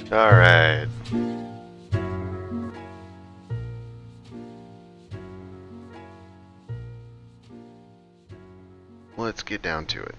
All right. Let's get down to it.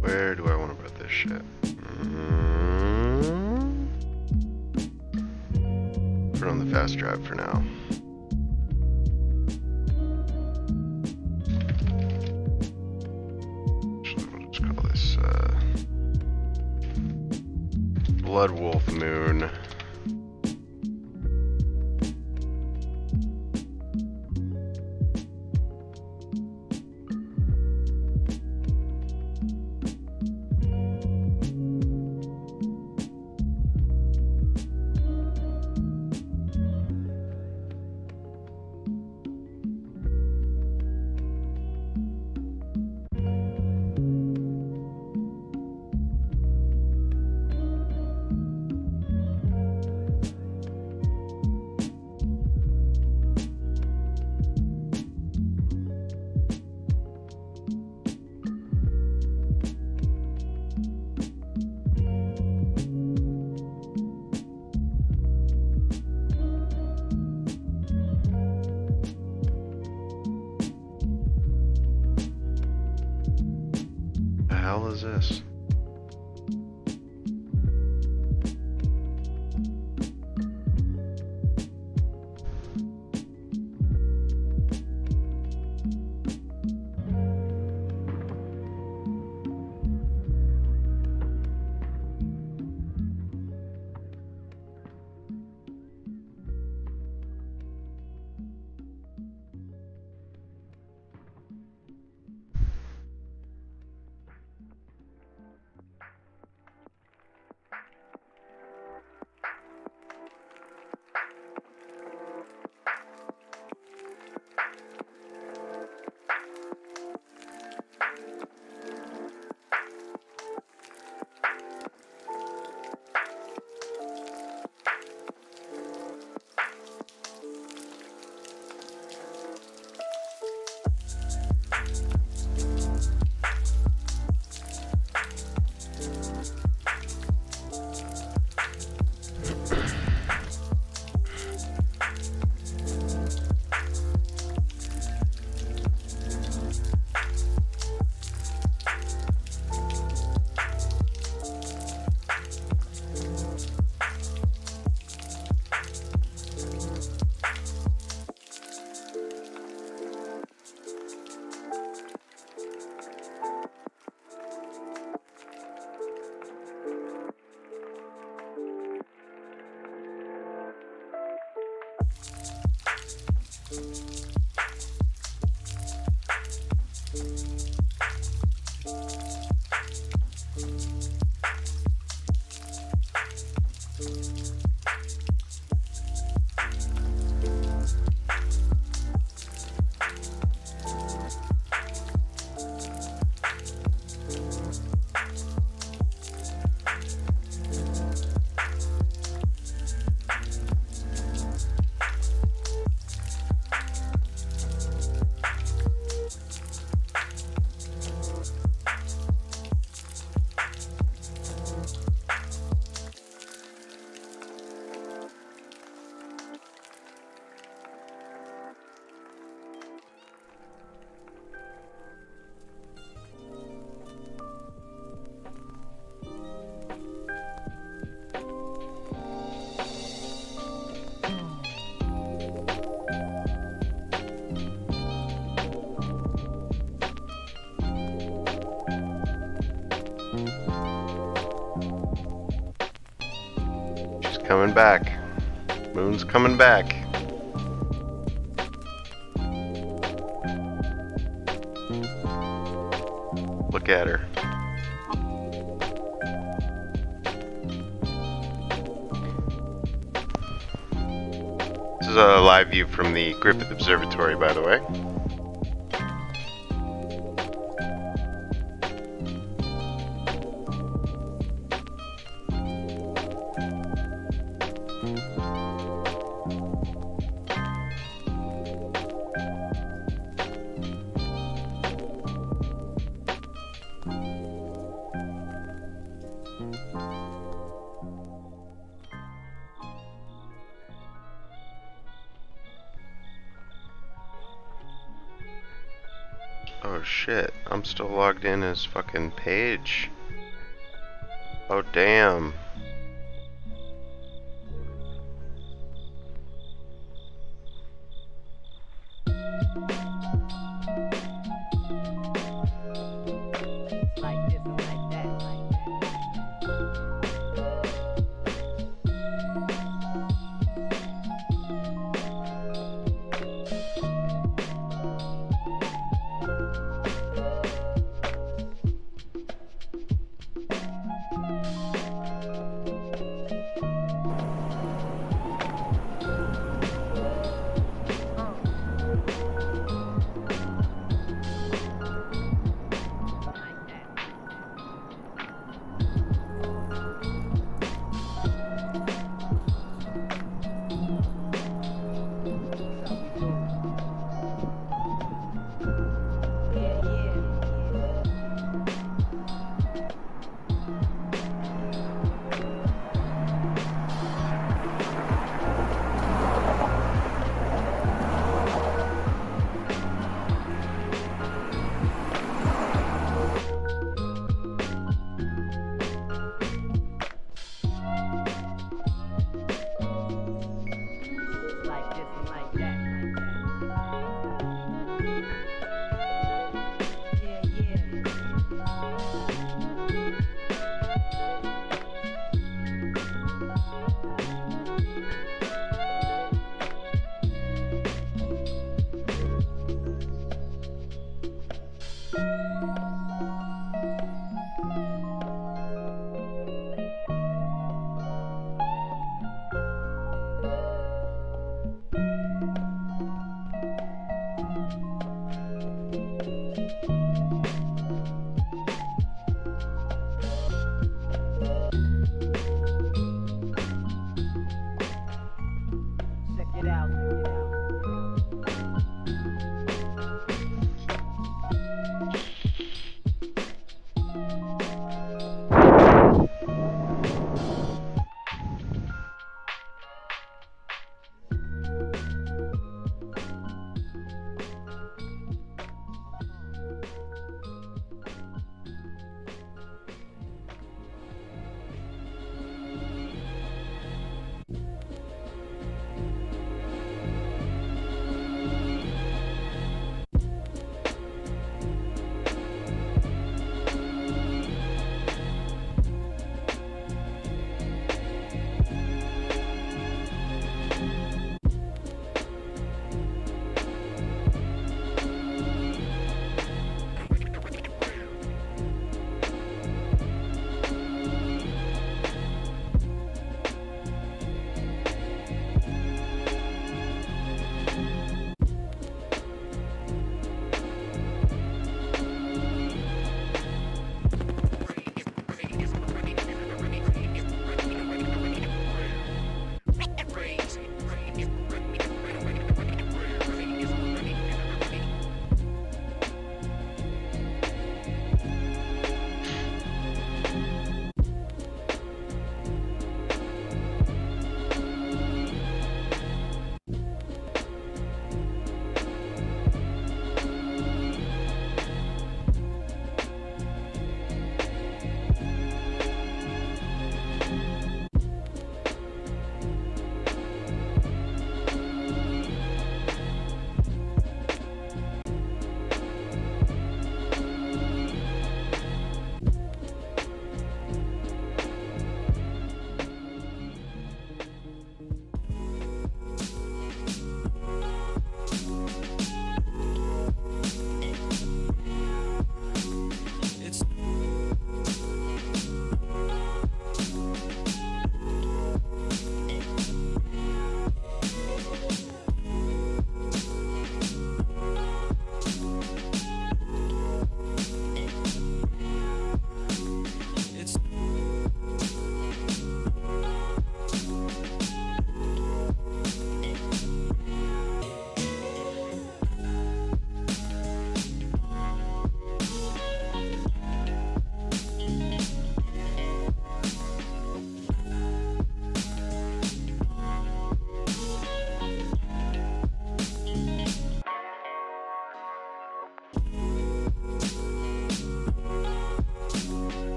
Where do I want to put this shit? Put it on the fast drive for now. Actually, we'll just call this Blood Wolf Moon. hell is this? Coming back. Moon's coming back. Look at her. This is a live view from the Griffith Observatory, by the way. Oh shit, I'm still logged in as fucking Paige. Oh damn.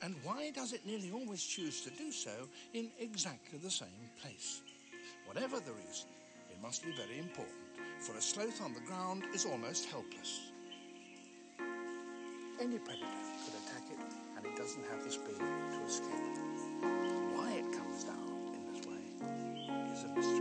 And why does it nearly always choose to do so in exactly the same place? Whatever the reason, it must be very important, for a sloth on the ground is almost helpless. Any predator could attack it, and it doesn't have the speed to escape. Why it comes down in this way is a mystery.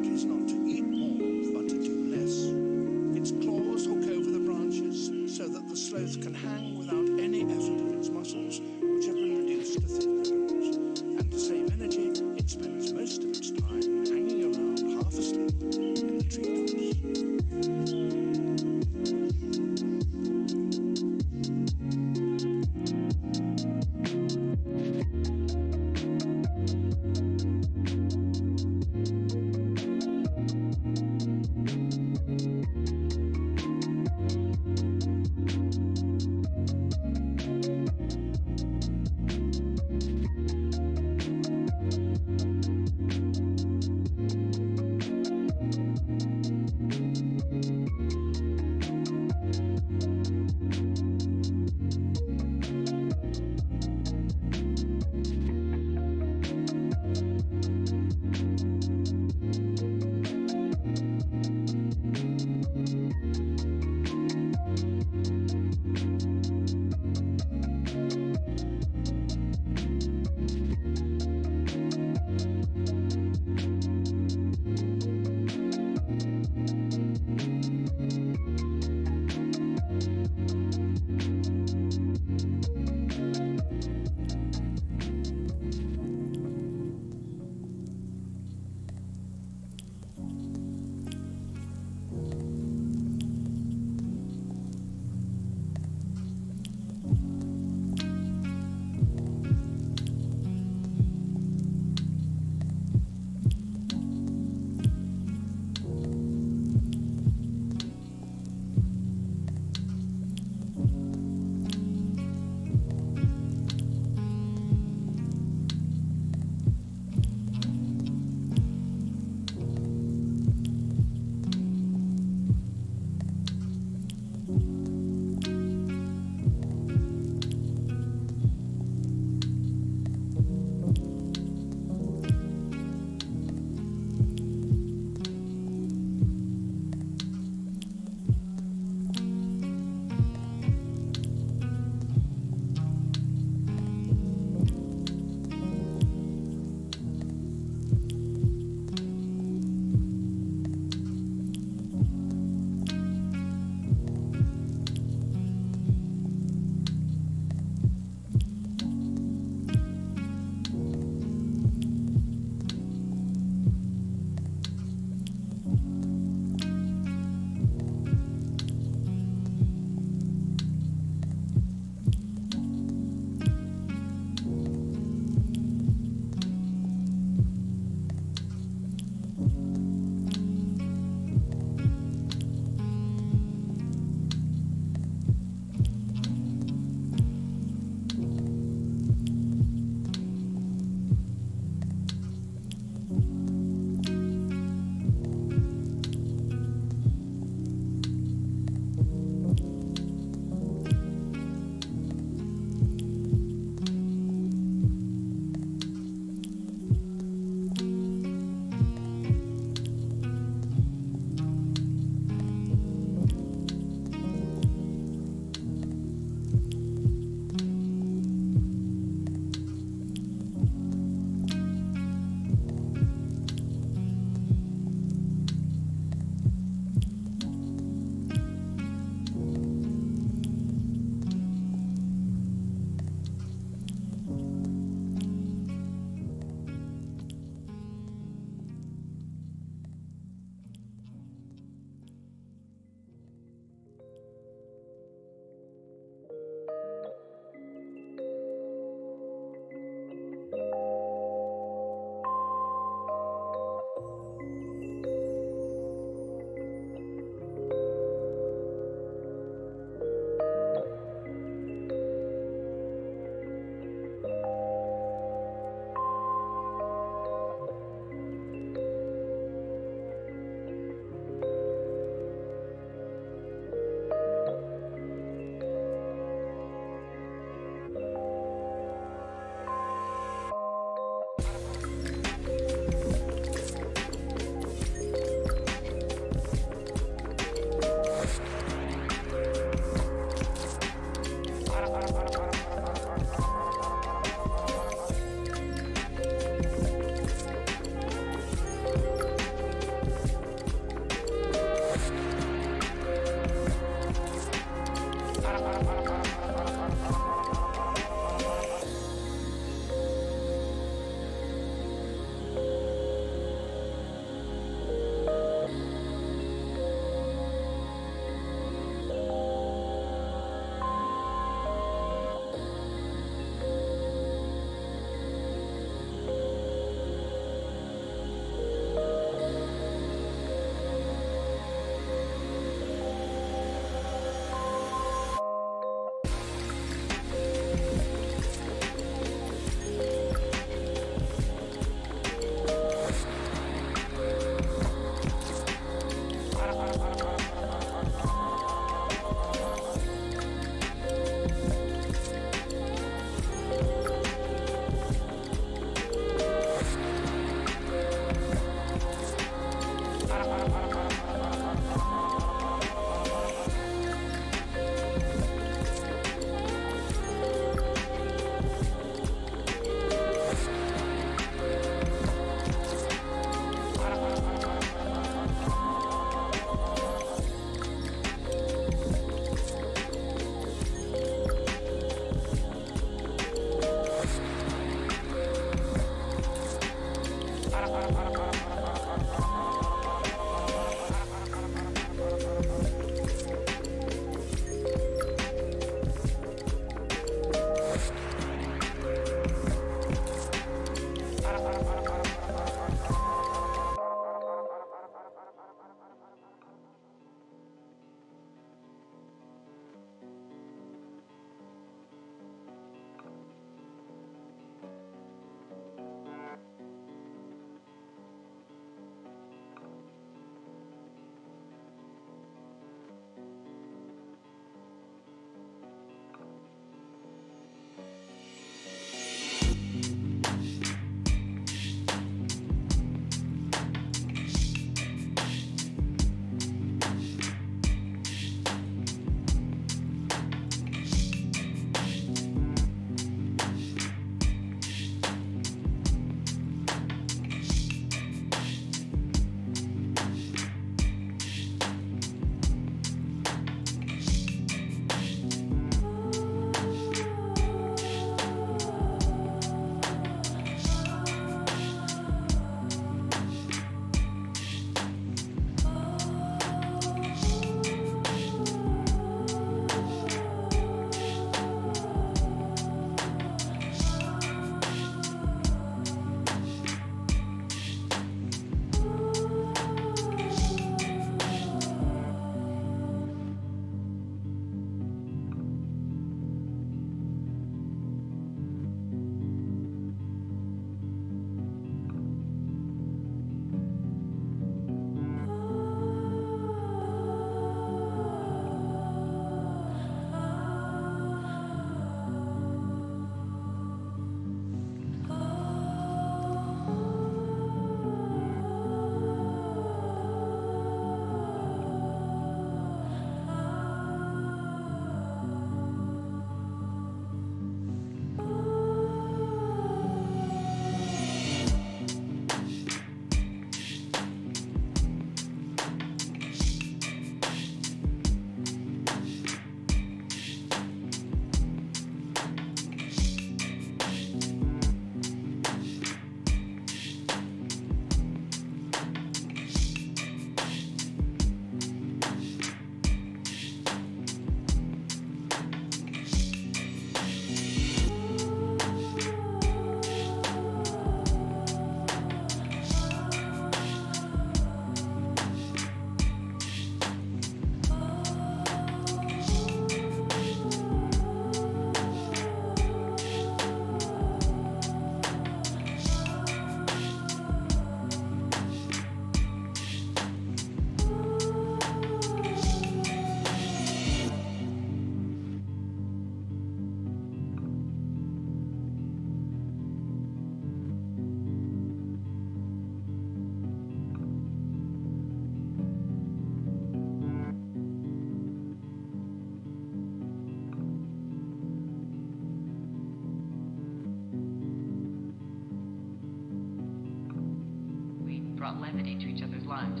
brought levity to each other's lives.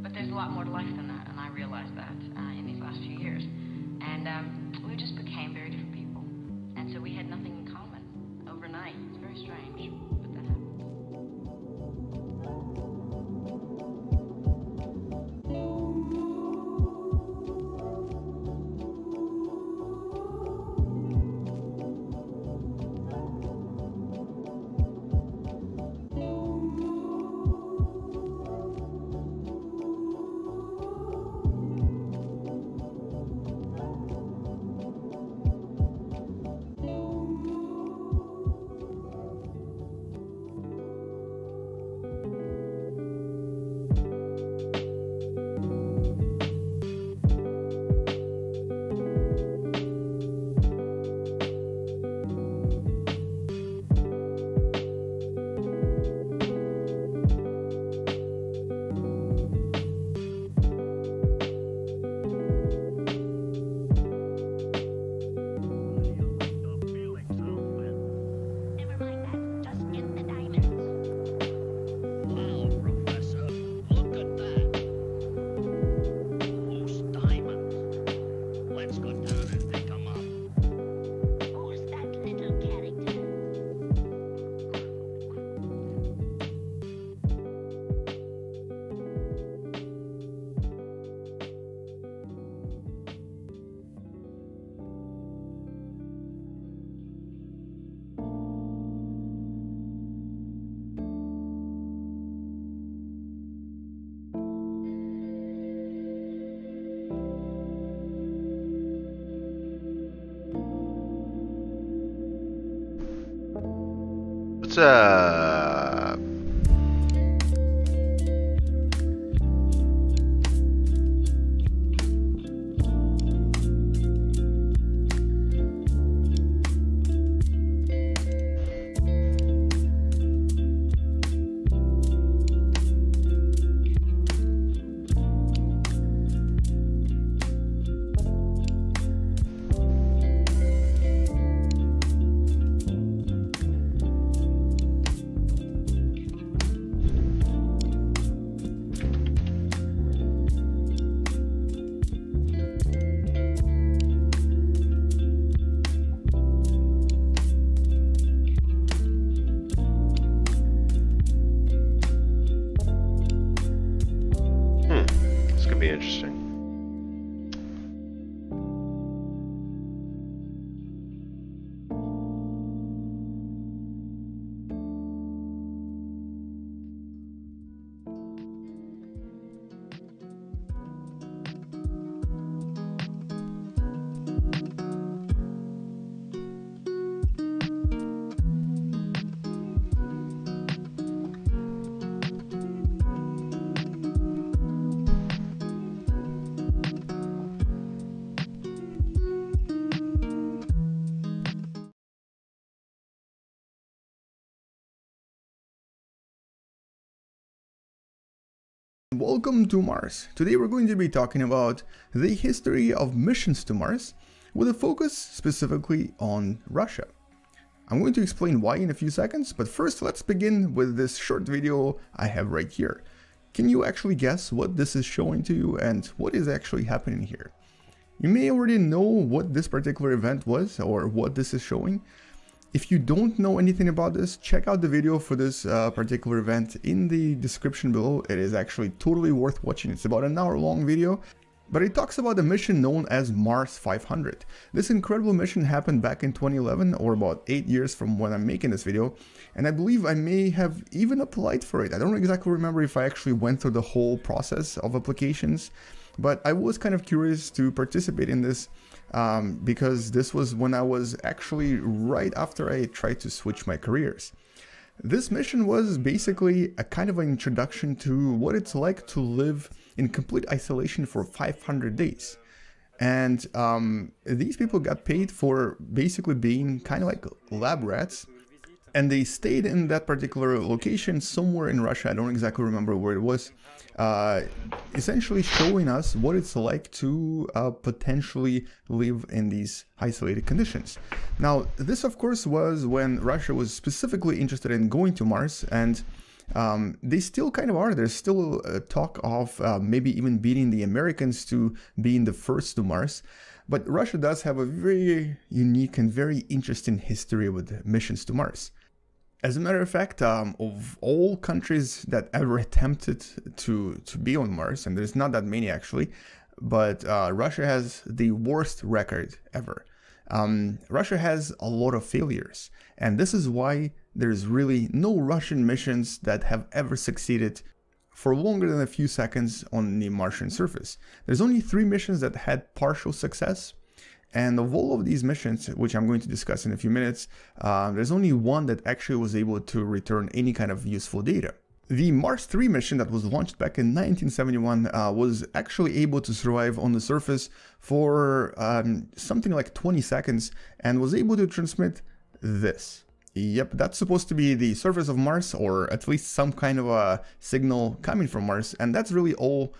But there's a lot more to life than that, and I realized that in these last few years. And we just became very different people. And so we had nothing in common overnight. It's very strange, but that happened. What's up? This could be interesting. Welcome to Mars. Today we're going to be talking about the history of missions to Mars with a focus specifically on Russia. I'm going to explain why in a few seconds, but first let's begin with this short video I have right here. Can you actually guess what this is showing to you and what is actually happening here? You may already know what this particular event was or what this is showing. If you don't know anything about this, check out the video for this particular event in the description below. It is actually totally worth watching. It's about an hour long video, but it talks about a mission known as Mars 500. This incredible mission happened back in 2011, or about 8 years from when I'm making this video, and I believe I may have even applied for it. I don't exactly remember if I actually went through the whole process of applications, but I was kind of curious to participate in this because this was when I was actually right after I tried to switch my careers. This mission was basically a kind of an introduction to what it's like to live in complete isolation for 500 days. And these people got paid for basically being kind of like lab rats. And they stayed in that particular location somewhere in Russia. I don't exactly remember where it was. Essentially showing us what it's like to potentially live in these isolated conditions. Now, this of course was when Russia was specifically interested in going to Mars, and they still kind of are. There's still a talk of maybe even beating the Americans to being the first to Mars. But Russia does have a very unique and very interesting history with missions to Mars. As a matter of fact, of all countries that ever attempted to be on Mars, and there's not that many actually, but Russia has the worst record ever. Russia has a lot of failures, and this is why there's really no Russian missions that have ever succeeded for longer than a few seconds on the Martian surface. There's only 3 missions that had partial success. And of all of these missions, which I'm going to discuss in a few minutes, there's only one that actually was able to return any kind of useful data. The Mars 3 mission that was launched back in 1971 was actually able to survive on the surface for something like 20 seconds and was able to transmit this. Yep, that's supposed to be the surface of Mars, or at least some kind of a signal coming from Mars, and that's really all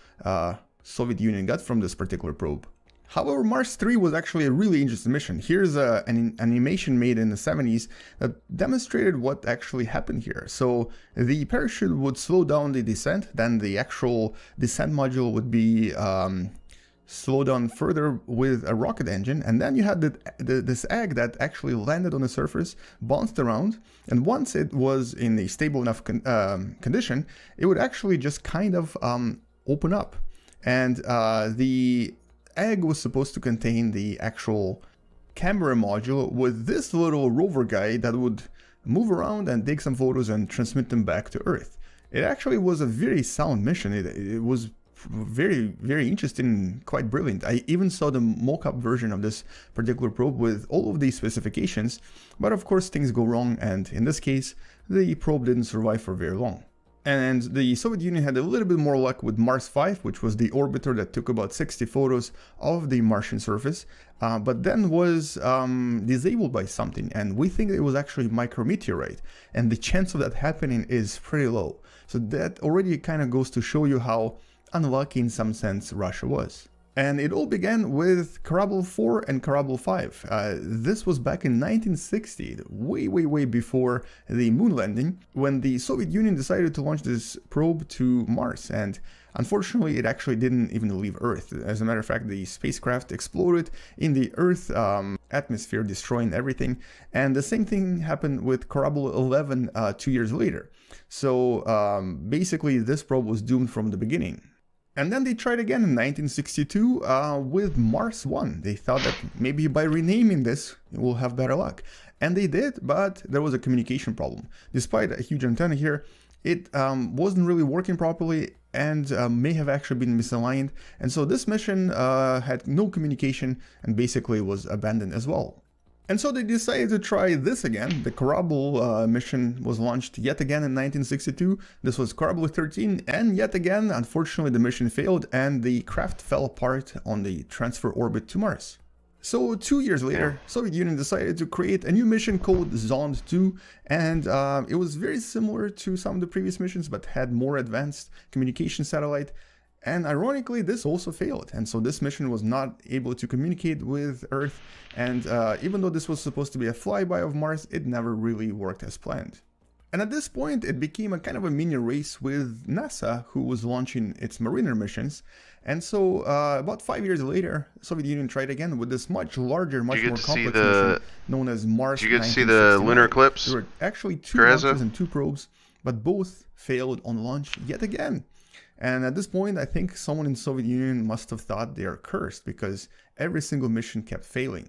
Soviet Union got from this particular probe. However, Mars 3 was actually a really interesting mission. Here's an animation made in the 70s that demonstrated what actually happened here. So the parachute would slow down the descent, then the actual descent module would be slowed down further with a rocket engine, and then you had this egg that actually landed on the surface, bounced around, and once it was in a stable enough condition, it would actually just kind of open up. And the egg was supposed to contain the actual camera module with this little rover guy that would move around and take some photos and transmit them back to Earth. It actually was a very sound mission. It was very interesting, quite brilliant. I even saw the mock-up version of this particular probe with all of these specifications, but of course things go wrong, and in this case the probe didn't survive for very long. And the Soviet Union had a little bit more luck with Mars 5, which was the orbiter that took about 60 photos of the Martian surface, but then was disabled by something, and we think it was actually micrometeorite, and the chance of that happening is pretty low. So that already kind of goes to show you how unlucky in some sense Russia was. And it all began with Korabl 4 and Korabl 5. This was back in 1960, way before the moon landing, when the Soviet Union decided to launch this probe to Mars. And unfortunately, it actually didn't even leave Earth. As a matter of fact, the spacecraft exploded in the Earth atmosphere, destroying everything. And the same thing happened with Korabl 11 2 years later. So basically, this probe was doomed from the beginning. And then they tried again in 1962 with Mars 1. They thought that maybe by renaming this, we'll have better luck. And they did, but there was a communication problem. Despite a huge antenna here, it wasn't really working properly and may have actually been misaligned. And so this mission had no communication and basically was abandoned as well. And so they decided to try this again. The Korabl mission was launched yet again in 1962. This was Korabl 13, and yet again, unfortunately, the mission failed and the craft fell apart on the transfer orbit to Mars. So 2 years later, Soviet Union decided to create a new mission called Zond 2, and it was very similar to some of the previous missions, but had more advanced communication satellite. And ironically, this also failed, and so this mission was not able to communicate with Earth, and even though this was supposed to be a flyby of Mars, it never really worked as planned. And at this point, it became a kind of a mini race with NASA, who was launching its Mariner missions. And so about 5 years later, Soviet Union tried again with this much larger, much more complex mission known as Mars. Did you get to see the Lunar Eclipse? There were actually 2 launches and 2 probes, but both failed on launch yet again. And at this point, I think someone in the Soviet Union must have thought they are cursed, because every single mission kept failing.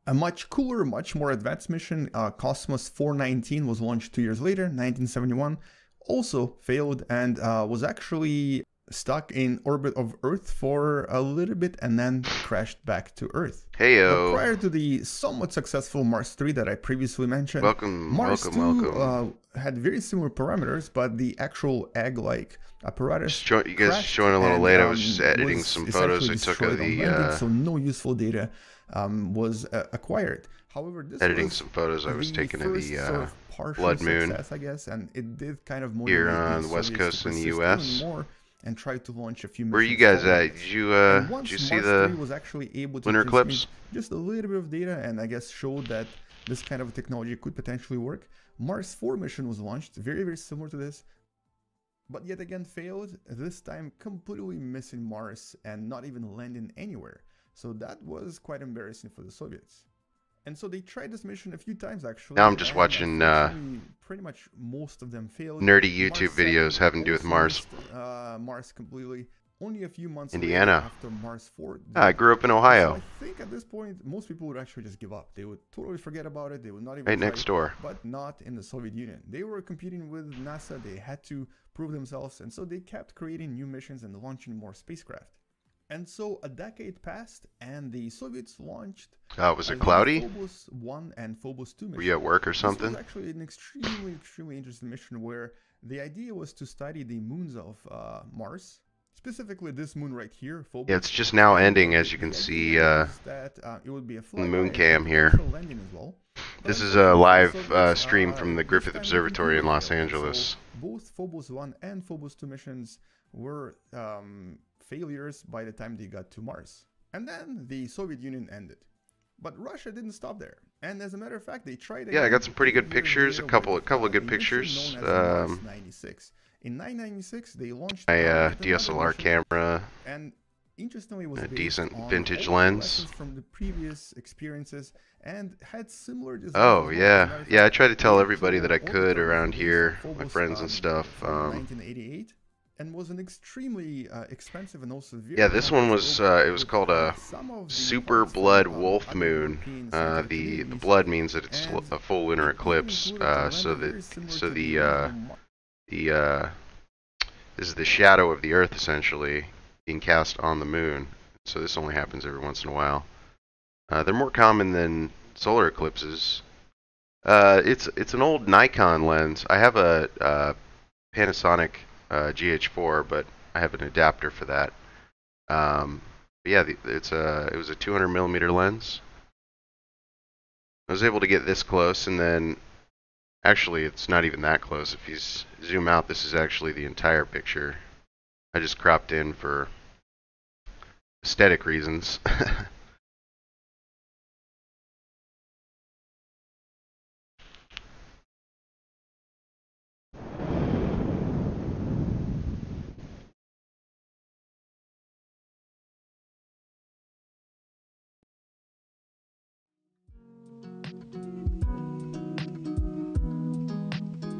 A much cooler, much more advanced mission, Cosmos 419, was launched 2 years later, 1971, also failed and was actually stuck in orbit of Earth for a little bit and then crashed back to Earth. Heyo. But prior to the somewhat successful Mars 3 that I previously mentioned, Mars 2 welcome. Had very similar parameters, but the actual egg-like apparatus. You guys showing a little late. I was just editing some photos I took of the. So no useful data was acquired. However, this editing some photos I was taking of the blood moon, success, I guess, and it did kind of here on the west coast in the U.S. And tried to launch a few. Where are you guys at? Did you see the was actually able to Lunar Eclipse? Just a little bit of data, and I guess showed that this kind of technology could potentially work. Mars 4 mission was launched, very similar to this, but yet again failed, this time completely missing Mars and not even landing anywhere. So that was quite embarrassing for the Soviets. And so they tried this mission a few times actually. Now I'm just watching pretty much most of them failed. Nerdy YouTube videos having to do with Mars. Mars completely. Only a few months Indiana. After Mars 4. I grew up in Ohio. So I think at this point most people would actually just give up. They would totally forget about it. They would not even right next door. But not in the Soviet Union. They were competing with NASA. They had to prove themselves, and so they kept creating new missions and launching more spacecraft. And so a decade passed, and the Soviets launched. Was it cloudy? Phobos 1 and Phobos 2 missions. Were you at work or something? This was actually an extremely interesting mission where the idea was to study the moons of Mars. Specifically this moon right here, Phobos. Yeah, it's just now ending, as you can see that, it would be a the moon cam here. Well. This is a live stream from the Griffith Observatory in Los Angeles. So both Phobos 1 and Phobos 2 missions were failures by the time they got to Mars. And then the Soviet Union ended. But Russia didn't stop there. And as a matter of fact, they tried again. Yeah, I got some pretty good pictures, a couple of good pictures. In 1996, they launched my DSLR camera, and interestingly, was a decent vintage lens from the previous experiences and had similar design. Oh yeah, I try to tell everybody that I could around here, my friends and stuff. 1988, and was an extremely expensive and also very. Yeah, this one was it was called a super blood wolf moon. The blood means that it's a full lunar eclipse. So the this is the shadow of the Earth essentially being cast on the moon. So this only happens every once in a while. They're more common than solar eclipses. It's an old Nikon lens. I have a Panasonic GH4, but I have an adapter for that. But yeah, it was a 200 millimeter lens. I was able to get this close, and then actually it's not even that close. If you zoom out, this is actually the entire picture. I just cropped in for aesthetic reasons.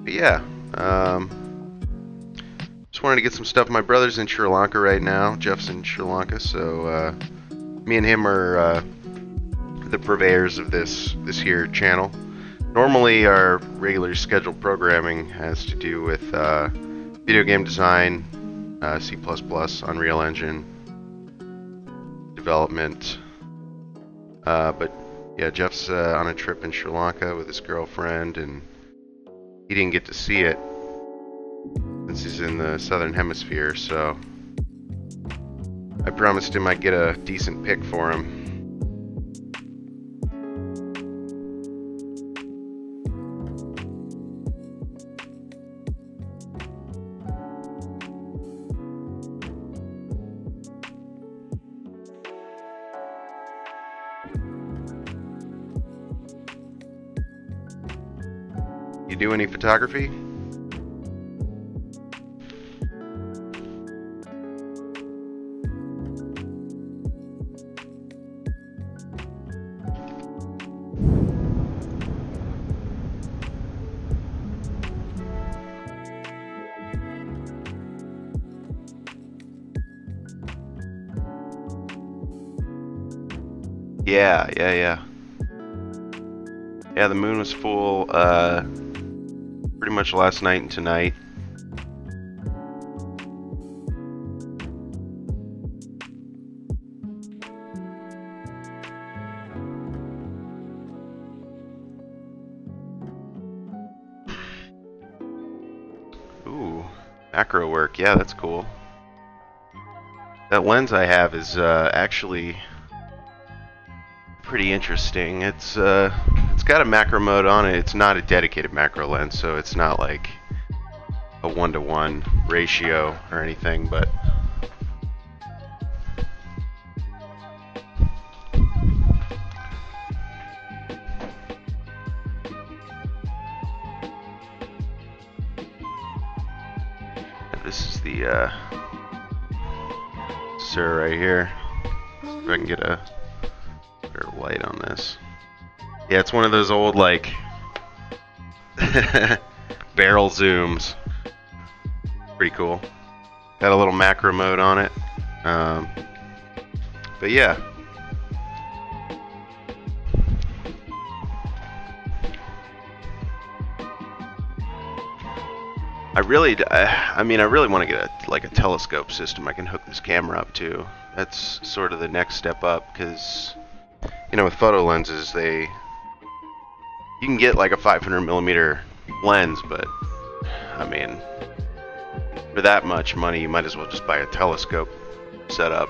But yeah, just wanted to get some stuff. My brother's in Sri Lanka right now. Jeff's in Sri Lanka, so me and him are the purveyors of this here channel. Normally, our regular scheduled programming has to do with video game design, C++, Unreal Engine development. But yeah, Jeff's on a trip in Sri Lanka with his girlfriend, and he didn't get to see it since he's in the southern hemisphere, so I promised him I'd get a decent pic for him. You do any photography? Yeah. Yeah, the moon was full pretty much last night and tonight. Ooh, macro work. Yeah, that's cool. That lens I have is actually pretty interesting. It's got a macro mode on it. It's not a dedicated macro lens, so it's not like a 1-to-1 ratio or anything, but this is the Sir right here. See if I can get a better light on this. Yeah, it's one of those old like barrel zooms. Pretty cool. Got a little macro mode on it. But yeah. I really want to get a telescope system I can hook this camera up to. That's sort of the next step up, because you know, with photo lenses, you can get like a 500 millimeter lens, but I mean, for that much money, you might as well just buy a telescope setup.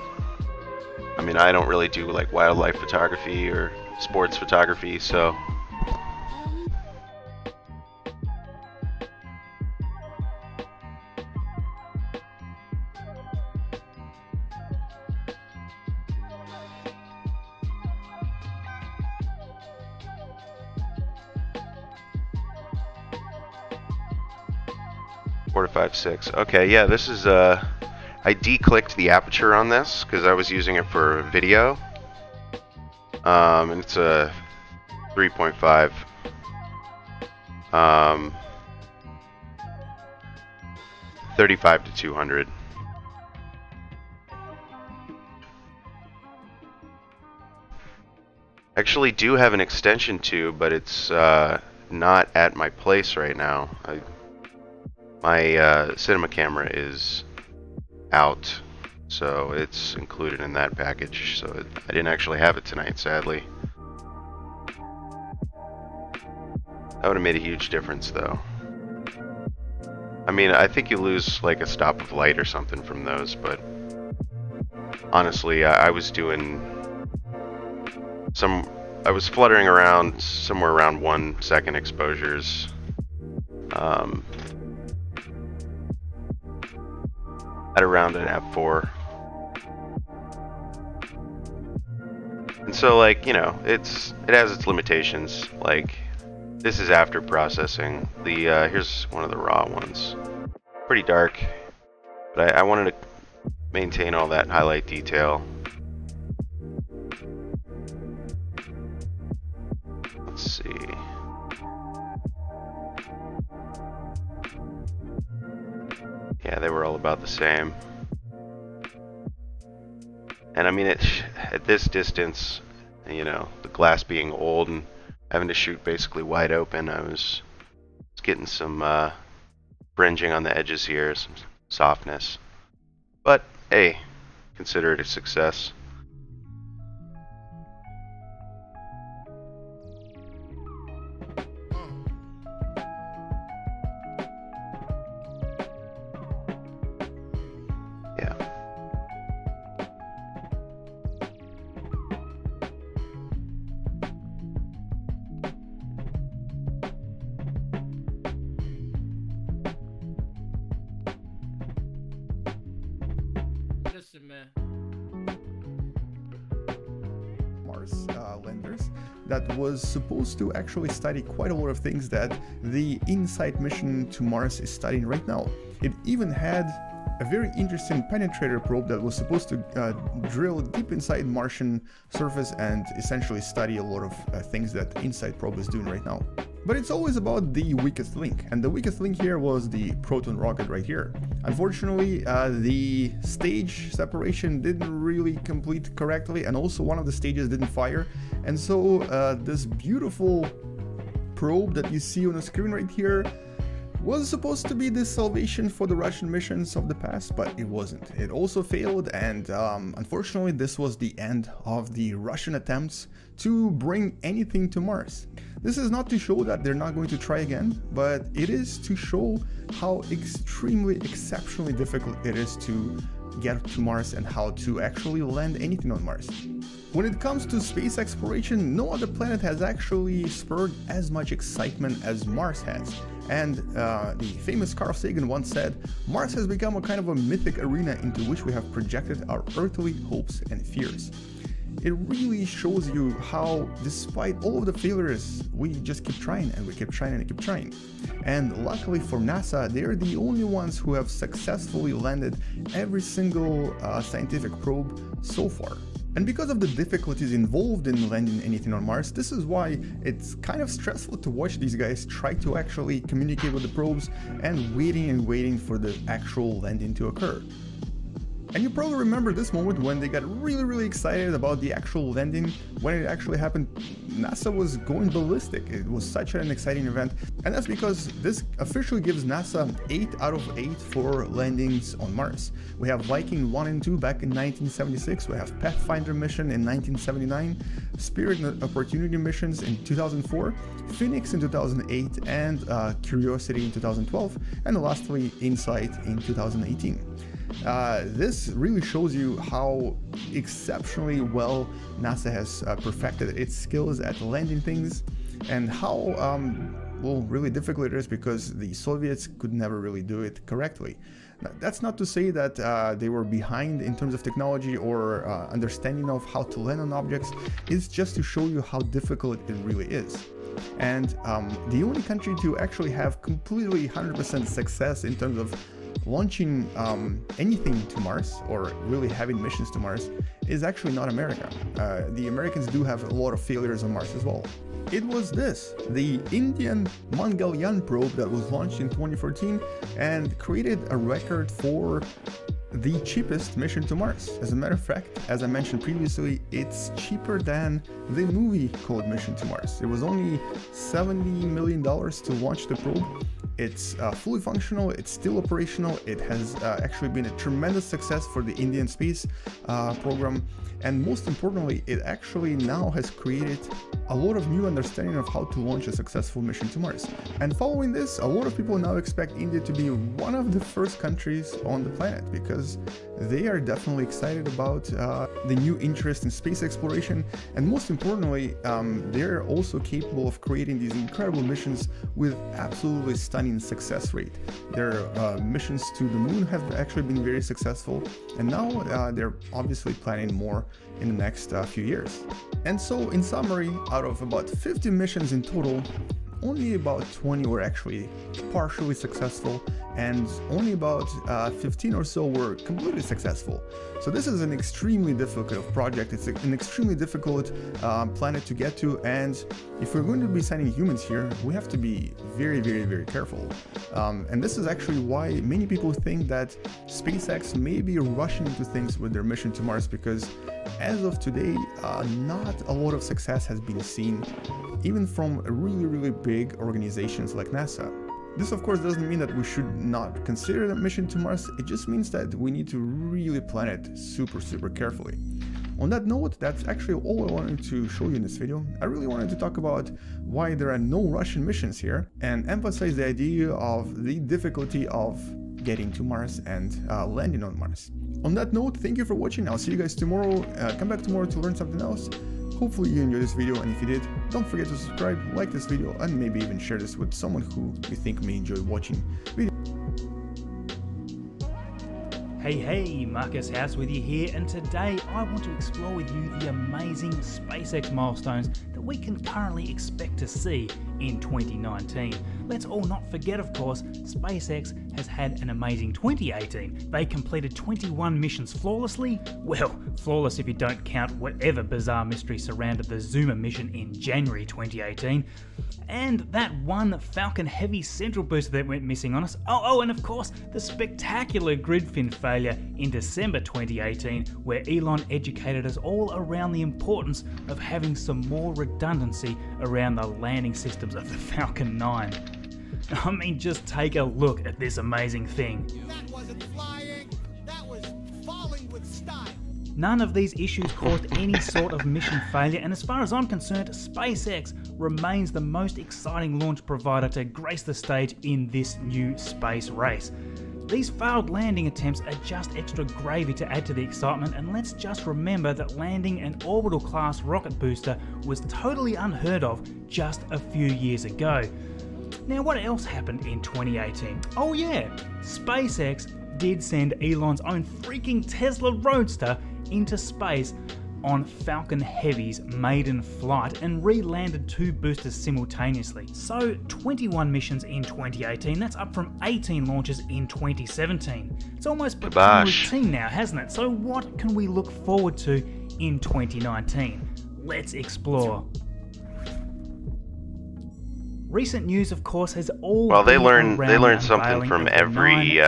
I mean, I don't really do like wildlife photography or sports photography, so. Four to 5.6. Okay, yeah, this is I declicked the aperture on this because I was using it for video. And it's a 3.5. 35 to 200. Actually do have an extension tube, but it's not at my place right now. My cinema camera is out, so it's included in that package. So I didn't actually have it tonight, sadly. That would have made a huge difference, though. I mean, I think you lose like a stop of light or something from those, but honestly, I was doing I was fluttering around somewhere around 1 second exposures. At around an f4. And so, like, you know, it has its limitations. Like, this is after processing. Here's one of the raw ones. Pretty dark, but I wanted to maintain all that highlight detail. Let's see. Yeah, they were all about the same. And I mean, at this distance, you know, the glass being old and having to shoot basically wide open, I was getting some fringing on the edges here, some softness. But hey, consider it a success. Mars landers that was supposed to actually study quite a lot of things that the InSight mission to Mars is studying right now. It even had a very interesting penetrator probe that was supposed to drill deep inside Martian surface and essentially study a lot of things that InSight probe is doing right now. But it's always about the weakest link, and the weakest link here was the Proton rocket right here. Unfortunately, the stage separation didn't really complete correctly, and also one of the stages didn't fire, and so this beautiful probe that you see on the screen right here was supposed to be the salvation for the Russian missions of the past, but it wasn't. It also failed, and unfortunately this was the end of the Russian attempts to bring anything to Mars. This is not to show that they're not going to try again, but it is to show how extremely, exceptionally difficult it is to get to Mars and how to actually land anything on Mars. When it comes to space exploration, no other planet has actually spurred as much excitement as Mars has. And the famous Carl Sagan once said, Mars has become a kind of a mythic arena into which we have projected our earthly hopes and fears. It really shows you how, despite all of the failures, we just keep trying and we keep trying and keep trying. And luckily for NASA, they're the only ones who have successfully landed every single scientific probe so far. And because of the difficulties involved in landing anything on Mars, this is why it's kind of stressful to watch these guys try to actually communicate with the probes and waiting for the actual landing to occur. And you probably remember this moment when they got really excited about the actual landing. When it actually happened, NASA was going ballistic. It was such an exciting event, and that's because this officially gives NASA 8 out of 8 for landings on Mars. We have Viking 1 and 2 back in 1976, we have Pathfinder mission in 1979, Spirit and Opportunity missions in 2004, Phoenix in 2008, and Curiosity in 2012, and lastly InSight in 2018. This really shows you how exceptionally well NASA has perfected its skills at landing things, and how well, really difficult it is because the Soviets could never really do it correctly. Now, that's not to say that they were behind in terms of technology or understanding of how to land on objects. It's just to show you how difficult it really is. And the only country to actually have completely 100% success in terms of launching anything to Mars, or really having missions to Mars, is actually not America. The Americans do have a lot of failures on Mars as well. It was this, the Indian Mangalyaan probe that was launched in 2014 and created a record for the cheapest mission to Mars. As a matter of fact, as I mentioned previously, it's cheaper than the movie called Mission to Mars. It was only $70 million to launch the probe. It's fully functional, it's still operational, it has actually been a tremendous success for the Indian space program, and most importantly, it actually now has created a lot of new understanding of how to launch a successful mission to Mars. And following this, a lot of people now expect India to be one of the first countries on the planet, because they are definitely excited about the new interest in space exploration, and most importantly, they're also capable of creating these incredible missions with absolutely stunning success rate. Their missions to the moon have actually been very successful, and now they're obviously planning more in the next few years. And so, in summary, out of about 50 missions in total, only about 20 were actually partially successful, and only about 15 or so were completely successful. So this is an extremely difficult project, it's an extremely difficult planet to get to, and if we're going to be sending humans here, we have to be very careful. And this is actually why many people think that SpaceX may be rushing into things with their mission to Mars, because as of today, not a lot of success has been seen, even from really big organizations like NASA. This of course doesn't mean that we should not consider the mission to Mars, it just means that we need to really plan it super carefully. On that note, that's actually all I wanted to show you in this video. I really wanted to talk about why there are no Russian missions here, and emphasize the idea of the difficulty of getting to Mars and landing on Mars. On that note, thank you for watching, I'll see you guys tomorrow, come back tomorrow to learn something else. Hopefully you enjoyed this video, and if you did, don't forget to subscribe, like this video, and maybe even share this with someone who you think may enjoy watching videos. Hey, Marcus House with you here, and today I want to explore with you the amazing SpaceX milestones that we can currently expect to see in 2019. Let's all not forget, of course, SpaceX has had an amazing 2018. They completed 21 missions flawlessly. Well, flawless if you don't count whatever bizarre mystery surrounded the Zuma mission in January 2018. And that one Falcon Heavy central booster that went missing on us. Oh, and of course, the spectacular grid fin failure in December 2018, where Elon educated us all around the importance of having some more redundancy around the landing systems of the Falcon 9. I mean, just take a look at this amazing thing. That wasn't flying, that was falling with style. None of these issues caused any sort of mission failure, and as far as I'm concerned, SpaceX remains the most exciting launch provider to grace the stage in this new space race. These failed landing attempts are just extra gravy to add to the excitement, and let's just remember that landing an orbital class rocket booster was totally unheard of just a few years ago. Now, what else happened in 2018? Oh yeah, SpaceX did send Elon's own freaking Tesla Roadster into space on Falcon Heavy's maiden flight and re-landed 2 boosters simultaneously. So 21 missions in 2018, that's up from 18 launches in 2017. It's almost become routine now, hasn't it? So what can we look forward to in 2019? Let's explore. Recent news, of course, has all they learn something from every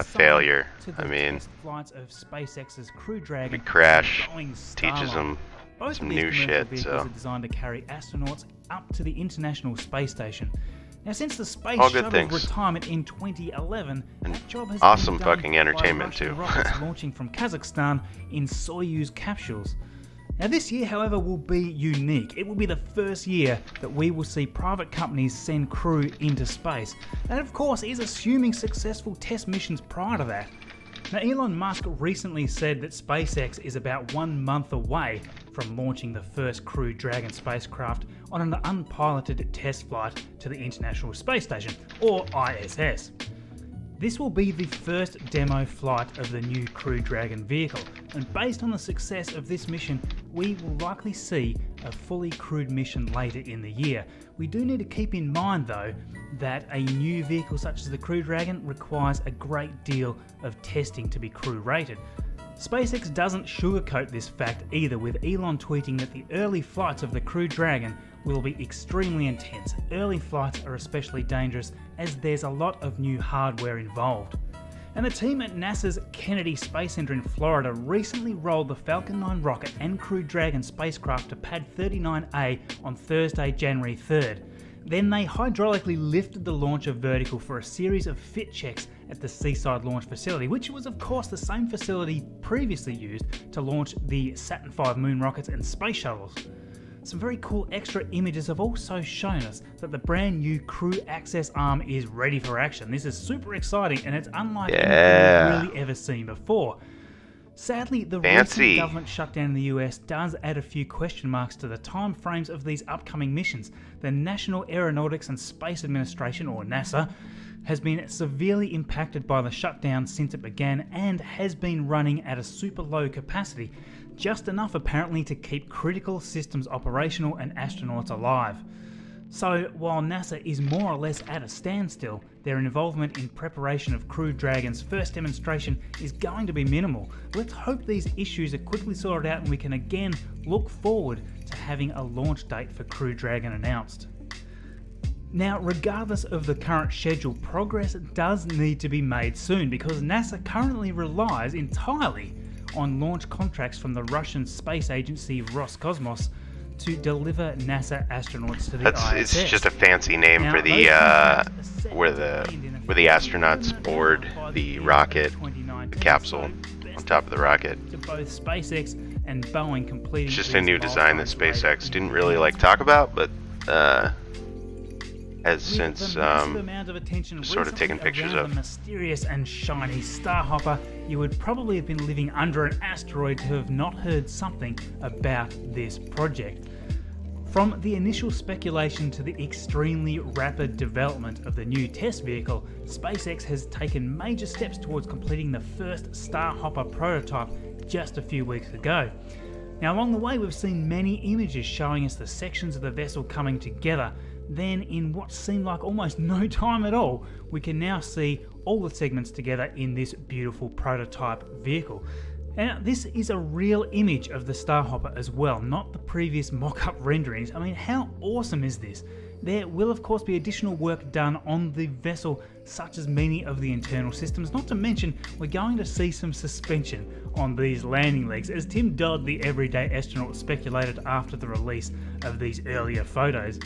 failure. I mean, flights of SpaceX's Crew Dragon every crash teaches them some new shit. So are designed to carry astronauts up to the International Space Station. Now, since the space all good shuttle's things. retirement in 2011, that job has awesome been done fucking by entertainment Russian too. rockets launching from Kazakhstan in Soyuz capsules. Now, this year, however, will be unique. It will be the first year that we will see private companies send crew into space. That, of course, is assuming successful test missions prior to that. Now, Elon Musk recently said that SpaceX is about 1 month away from launching the first Crew Dragon spacecraft on an unpiloted test flight to the International Space Station, or ISS. This will be the first demo flight of the new Crew Dragon vehicle, and based on the success of this mission, we will likely see a fully crewed mission later in the year. We do need to keep in mind though that a new vehicle such as the Crew Dragon requires a great deal of testing to be crew rated. SpaceX doesn't sugarcoat this fact either, with Elon tweeting that the early flights of the Crew Dragon will be extremely intense. Early flights are especially dangerous as there's a lot of new hardware involved. And the team at NASA's Kennedy Space Center in Florida recently rolled the Falcon 9 rocket and Crew Dragon spacecraft to Pad 39A on Thursday, January 3rd. Then they hydraulically lifted the launcher vertical for a series of fit checks at the Seaside Launch Facility, which was of course the same facility previously used to launch the Saturn V moon rockets and space shuttles. Some very cool extra images have also shown us that the brand new crew access arm is ready for action. This is super exciting and it's unlike anything we've really ever seen before. Sadly, the recent government shutdown in the US does add a few question marks to the time frames of these upcoming missions. The National Aeronautics and Space Administration, or NASA, has been severely impacted by the shutdown since it began and has been running at a super low capacity, just enough apparently to keep critical systems operational and astronauts alive. So, while NASA is more or less at a standstill, their involvement in preparation of Crew Dragon's first demonstration is going to be minimal. Let's hope these issues are quickly sorted out and we can again look forward to having a launch date for Crew Dragon announced. Now, regardless of the current schedule, progress does need to be made soon because NASA currently relies entirely on launch contracts from the Russian space agency Roscosmos to deliver NASA astronauts to the ISS. It's just a fancy name for the where the astronauts board the rocket, the capsule on top of the rocket. To both SpaceX and Boeing completing. It's just a new design that SpaceX didn't really like talk about, but has since sort of taken pictures of. The mysterious and shiny Starhopper, you would probably have been living under an asteroid to have not heard something about this project. From the initial speculation to the extremely rapid development of the new test vehicle, SpaceX has taken major steps towards completing the first Starhopper prototype just a few weeks ago. Now, along the way, we've seen many images showing us the sections of the vessel coming together. Then, in what seemed like almost no time at all, we can now see all the segments together in this beautiful prototype vehicle. Now, this is a real image of the Starhopper as well, not the previous mock-up renderings. I mean, how awesome is this? There will of course be additional work done on the vessel, such as many of the internal systems, not to mention we're going to see some suspension on these landing legs, as Tim Dodd, the everyday astronaut, speculated after the release of these earlier photos.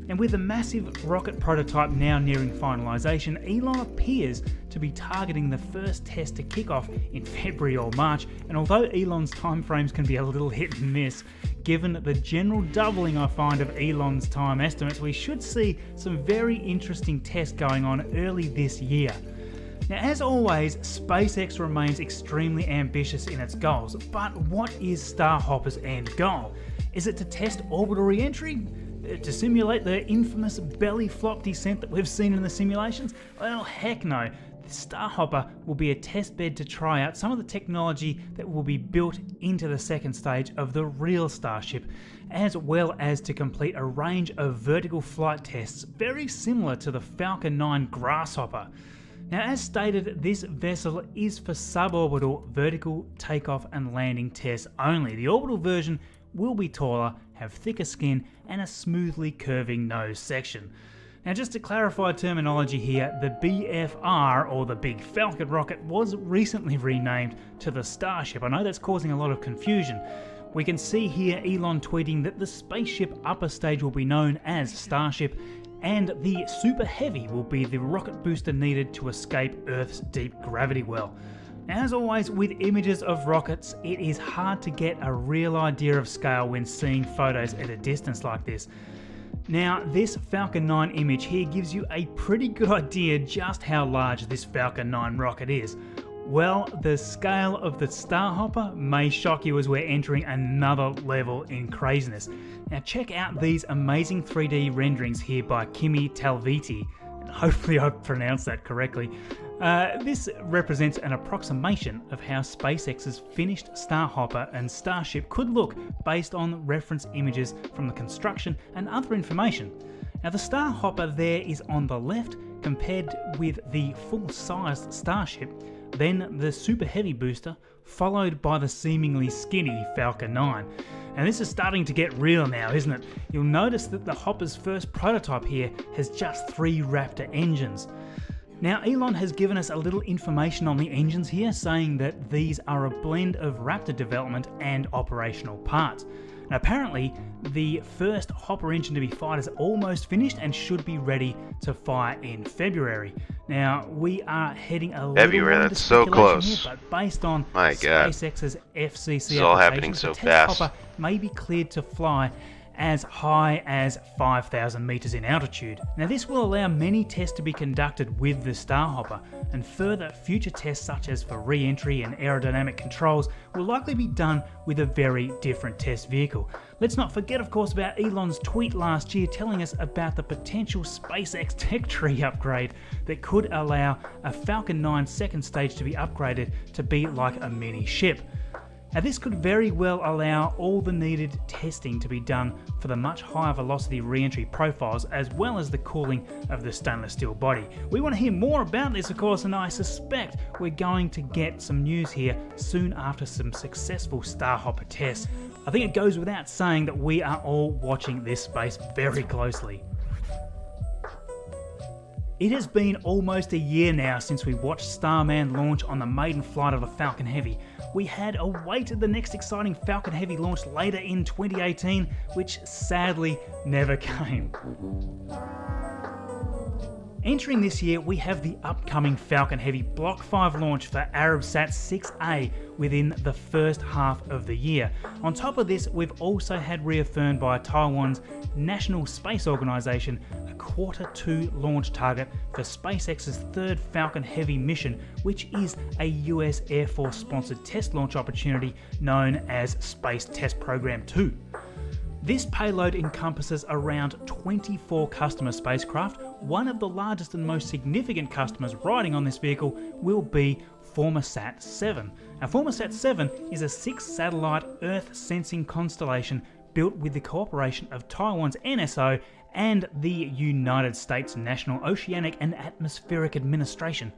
And with the massive rocket prototype now nearing finalisation, Elon appears to be targeting the first test to kick off in February or March, and although Elon's timeframes can be a little hit and miss, given the general doubling I find of Elon's time estimates, we should see some very interesting tests going on early this year. Now, as always, SpaceX remains extremely ambitious in its goals, but what is Starhopper's end goal? Is it to test orbital re-entry? To simulate the infamous belly flop descent that we've seen in the simulations? Well, heck no. The Starhopper will be a test bed to try out some of the technology that will be built into the second stage of the real Starship, as well as to complete a range of vertical flight tests very similar to the Falcon 9 Grasshopper. Now, as stated, this vessel is for suborbital vertical takeoff and landing tests only. The orbital version will be taller, have thicker skin, and a smoothly curving nose section. Now, just to clarify terminology here, the BFR, or the Big Falcon rocket, was recently renamed to the Starship. I know that's causing a lot of confusion. We can see here Elon tweeting that the spaceship upper stage will be known as Starship, and the Super Heavy will be the rocket booster needed to escape Earth's deep gravity well. As always with images of rockets, it is hard to get a real idea of scale when seeing photos at a distance like this. Now, this Falcon 9 image here gives you a pretty good idea just how large this Falcon 9 rocket is. Well, the scale of the Starhopper may shock you as we're entering another level in craziness. Now, check out these amazing 3D renderings here by Kimi Talviti. Hopefully I pronounced that correctly. This represents an approximation of how SpaceX's finished Starhopper and Starship could look based on reference images from the construction and other information. Now, the Starhopper there is on the left compared with the full-sized Starship, then the Super Heavy booster, followed by the seemingly skinny Falcon 9. And this is starting to get real now, isn't it? You'll notice that the Hopper's first prototype here has just 3 Raptor engines. Now, Elon has given us a little information on the engines here, saying that these are a blend of Raptor development and operational parts. And apparently, the first Hopper engine to be fired is almost finished and should be ready to fire in February. Now, we are heading a little February, more into that's so speculation close. here, but based on My God. SpaceX's FCC This is all happening applications, so the test fast. Hopper may be cleared to fly as high as 5,000 meters in altitude. Now this will allow many tests to be conducted with the Starhopper, and further future tests such as for re-entry and aerodynamic controls will likely be done with a very different test vehicle. Let's not forget, of course, about Elon's tweet last year telling us about the potential SpaceX tech tree upgrade that could allow a Falcon 9 second stage to be upgraded to be like a mini ship. Now this could very well allow all the needed testing to be done for the much higher velocity re-entry profiles as well as the cooling of the stainless steel body. We want to hear more about this, of course, and I suspect we're going to get some news here soon after some successful Starhopper tests. I think it goes without saying that we are all watching this space very closely. It has been almost a year now since we watched Starman launch on the maiden flight of the Falcon Heavy. We had awaited the next exciting Falcon Heavy launch later in 2018, which sadly never came. Entering this year, we have the upcoming Falcon Heavy Block 5 launch for Arabsat 6A within the first half of the year. On top of this, we've also had reaffirmed by Taiwan's National Space Organization a Q2 launch target for SpaceX's third Falcon Heavy mission, which is a US Air Force sponsored test launch opportunity known as Space Test Program 2. This payload encompasses around 24 customer spacecraft. One of the largest and most significant customers riding on this vehicle will be Formosat 7. Now, Formosat 7 is a 6-satellite Earth sensing constellation built with the cooperation of Taiwan's NSO and the United States National Oceanic and Atmospheric Administration.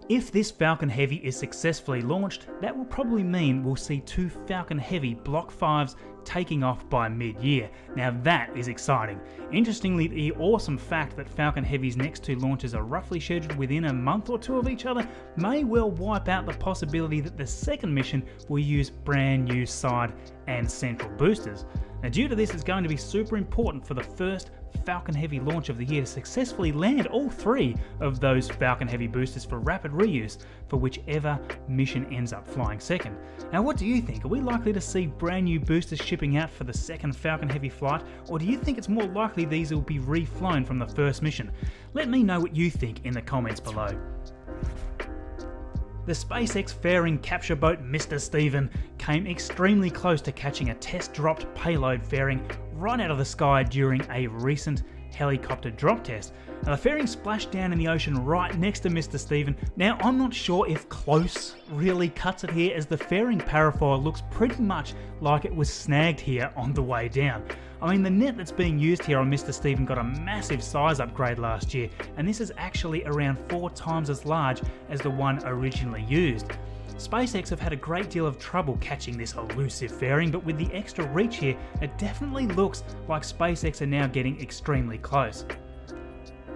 If this Falcon Heavy is successfully launched, that will probably mean we'll see 2 Falcon Heavy Block 5s taking off by mid-year. Now that is exciting. Interestingly, the awesome fact that Falcon Heavy's next 2 launches are roughly scheduled within a month or 2 of each other may well wipe out the possibility that the second mission will use brand new side and central boosters. Now due to this, it's going to be super important for the first Falcon Heavy launch of the year to successfully land all 3 of those Falcon Heavy boosters for rapid reuse for whichever mission ends up flying second. Now what do you think? Are we likely to see brand new boosters shipping out for the second Falcon Heavy flight, or do you think it's more likely these will be reflown from the first mission? Let me know what you think in the comments below. The SpaceX fairing capture boat Mr. Steven came extremely close to catching a test-dropped payload fairing right out of the sky during a recent helicopter drop test. Now the fairing splashed down in the ocean right next to Mr. Steven. Now I'm not sure if close really cuts it here, as the fairing parafoil looks pretty much like it was snagged here on the way down. I mean, the net that's being used here on Mr. Steven got a massive size upgrade last year, and this is actually around 4 times as large as the one originally used. SpaceX have had a great deal of trouble catching this elusive fairing, but with the extra reach here, it definitely looks like SpaceX are now getting extremely close.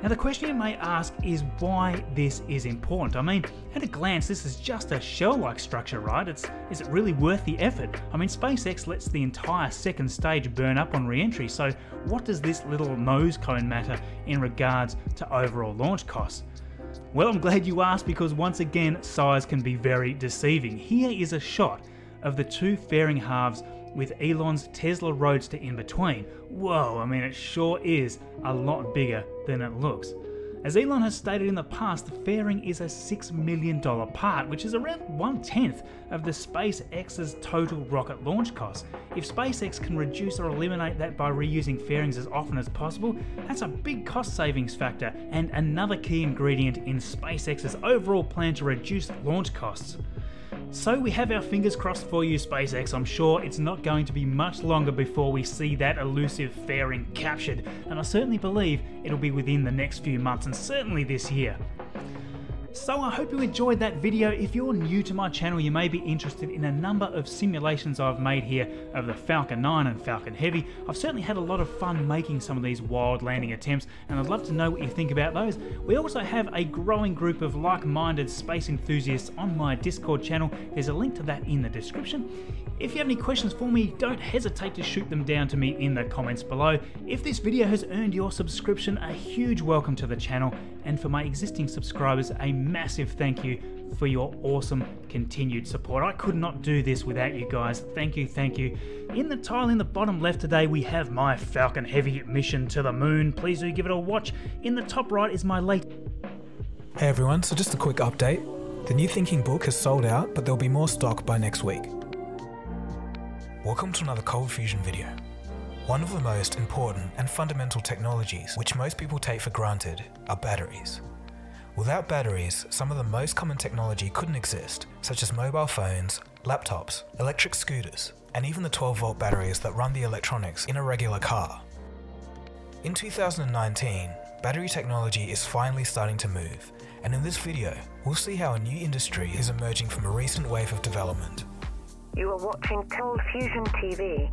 Now the question you may ask is why this is important. I mean, at a glance this is just a shell-like structure, right? Is it really worth the effort? I mean, SpaceX lets the entire second stage burn up on re-entry, so what does this little nose cone matter in regards to overall launch costs? Well, I'm glad you asked, because once again, size can be very deceiving. Here is a shot of the 2 fairing halves with Elon's Tesla Roadster in between. Whoa, I mean, it sure is a lot bigger than it looks. As Elon has stated in the past, the fairing is a $6 million part, which is around 1/10 of the SpaceX's total rocket launch costs. If SpaceX can reduce or eliminate that by reusing fairings as often as possible, that's a big cost savings factor and another key ingredient in SpaceX's overall plan to reduce launch costs. So we have our fingers crossed for you, SpaceX. I'm sure it's not going to be much longer before we see that elusive fairing captured, and I certainly believe it'll be within the next few months, and certainly this year. So I hope you enjoyed that video. If you're new to my channel, you may be interested in a number of simulations I've made here of the Falcon 9 and Falcon Heavy. I've certainly had a lot of fun making some of these wild landing attempts, and I'd love to know what you think about those. We also have a growing group of like-minded space enthusiasts on my Discord channel. There's a link to that in the description. If you have any questions for me, don't hesitate to shoot them down to me in the comments below. If this video has earned your subscription, a huge welcome to the channel, and for my existing subscribers, a massive thank you for your awesome continued support. I could not do this without you guys. Thank you, thank you. In the tile in the bottom left today, we have my Falcon Heavy mission to the moon. Please do give it a watch. In the top right is my late... Hey everyone, so just a quick update. The new Thinking book has sold out, but there'll be more stock by next week. Welcome to another cold fusion video. One of the most important and fundamental technologies which most people take for granted are batteries. Without batteries, some of the most common technology couldn't exist, such as mobile phones, laptops, electric scooters, and even the 12-volt batteries that run the electronics in a regular car. In 2019, battery technology is finally starting to move, and in this video, we'll see how a new industry is emerging from a recent wave of development. You are watching Cold Fusion TV.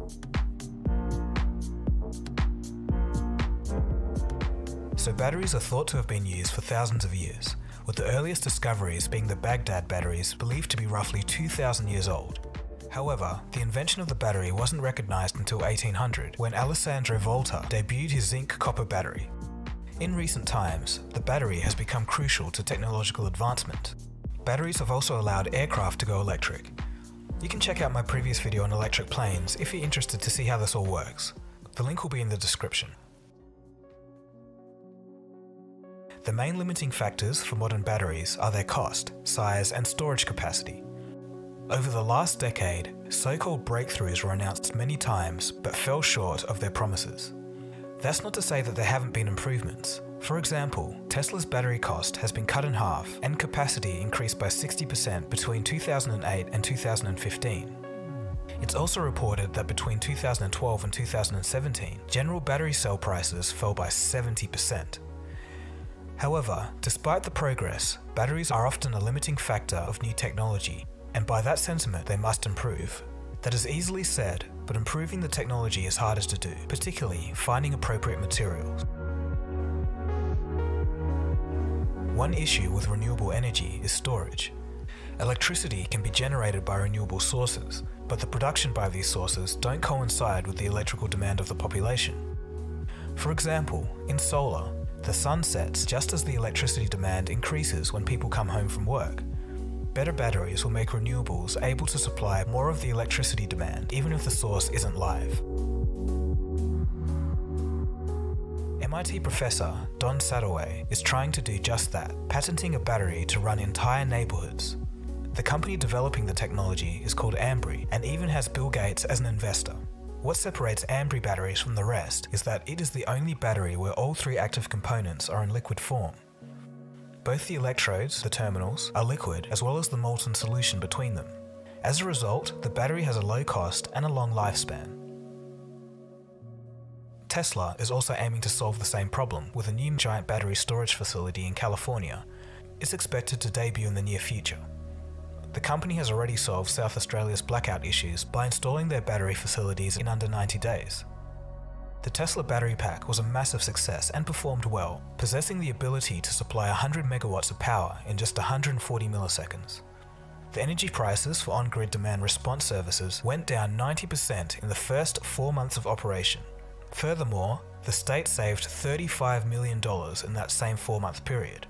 So batteries are thought to have been used for thousands of years, with the earliest discoveries being the Baghdad batteries believed to be roughly 2,000 years old. However, the invention of the battery wasn't recognized until 1800, when Alessandro Volta debuted his zinc-copper battery. In recent times, the battery has become crucial to technological advancement. Batteries have also allowed aircraft to go electric. You can check out my previous video on electric planes if you're interested to see how this all works. The link will be in the description. The main limiting factors for modern batteries are their cost, size, and storage capacity. Over the last decade, so-called breakthroughs were announced many times but fell short of their promises. That's not to say that there haven't been improvements. For example, Tesla's battery cost has been cut in half and capacity increased by 60% between 2008 and 2015. It's also reported that between 2012 and 2017, general battery cell prices fell by 70%. However, despite the progress, batteries are often a limiting factor of new technology, and by that sentiment they must improve. That is easily said, but improving the technology is hardest to do, particularly finding appropriate materials. One issue with renewable energy is storage. Electricity can be generated by renewable sources, but the production by these sources don't coincide with the electrical demand of the population. For example, in solar, the sun sets just as the electricity demand increases when people come home from work. Better batteries will make renewables able to supply more of the electricity demand, even if the source isn't live. MIT professor Don Sadoway is trying to do just that, patenting a battery to run entire neighborhoods. The company developing the technology is called Ambri and even has Bill Gates as an investor. What separates Ambri batteries from the rest is that it is the only battery where all three active components are in liquid form. Both the electrodes, the terminals, are liquid as well as the molten solution between them. As a result, the battery has a low cost and a long lifespan. Tesla is also aiming to solve the same problem with a new giant battery storage facility in California. It's expected to debut in the near future. The company has already solved South Australia's blackout issues by installing their battery facilities in under 90 days. The Tesla battery pack was a massive success and performed well, possessing the ability to supply 100 megawatts of power in just 140 milliseconds. The energy prices for on-grid demand response services went down 90% in the first 4 months of operation. Furthermore, the state saved $35 million in that same 4-month period.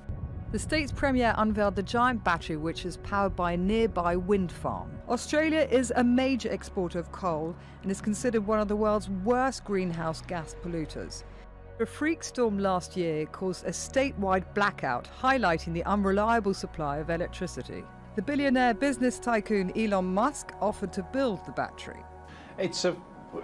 The state's premier unveiled the giant battery, which is powered by a nearby wind farm. Australia is a major exporter of coal and is considered one of the world's worst greenhouse gas polluters. A freak storm last year caused a statewide blackout, highlighting the unreliable supply of electricity. The billionaire business tycoon Elon Musk offered to build the battery. It's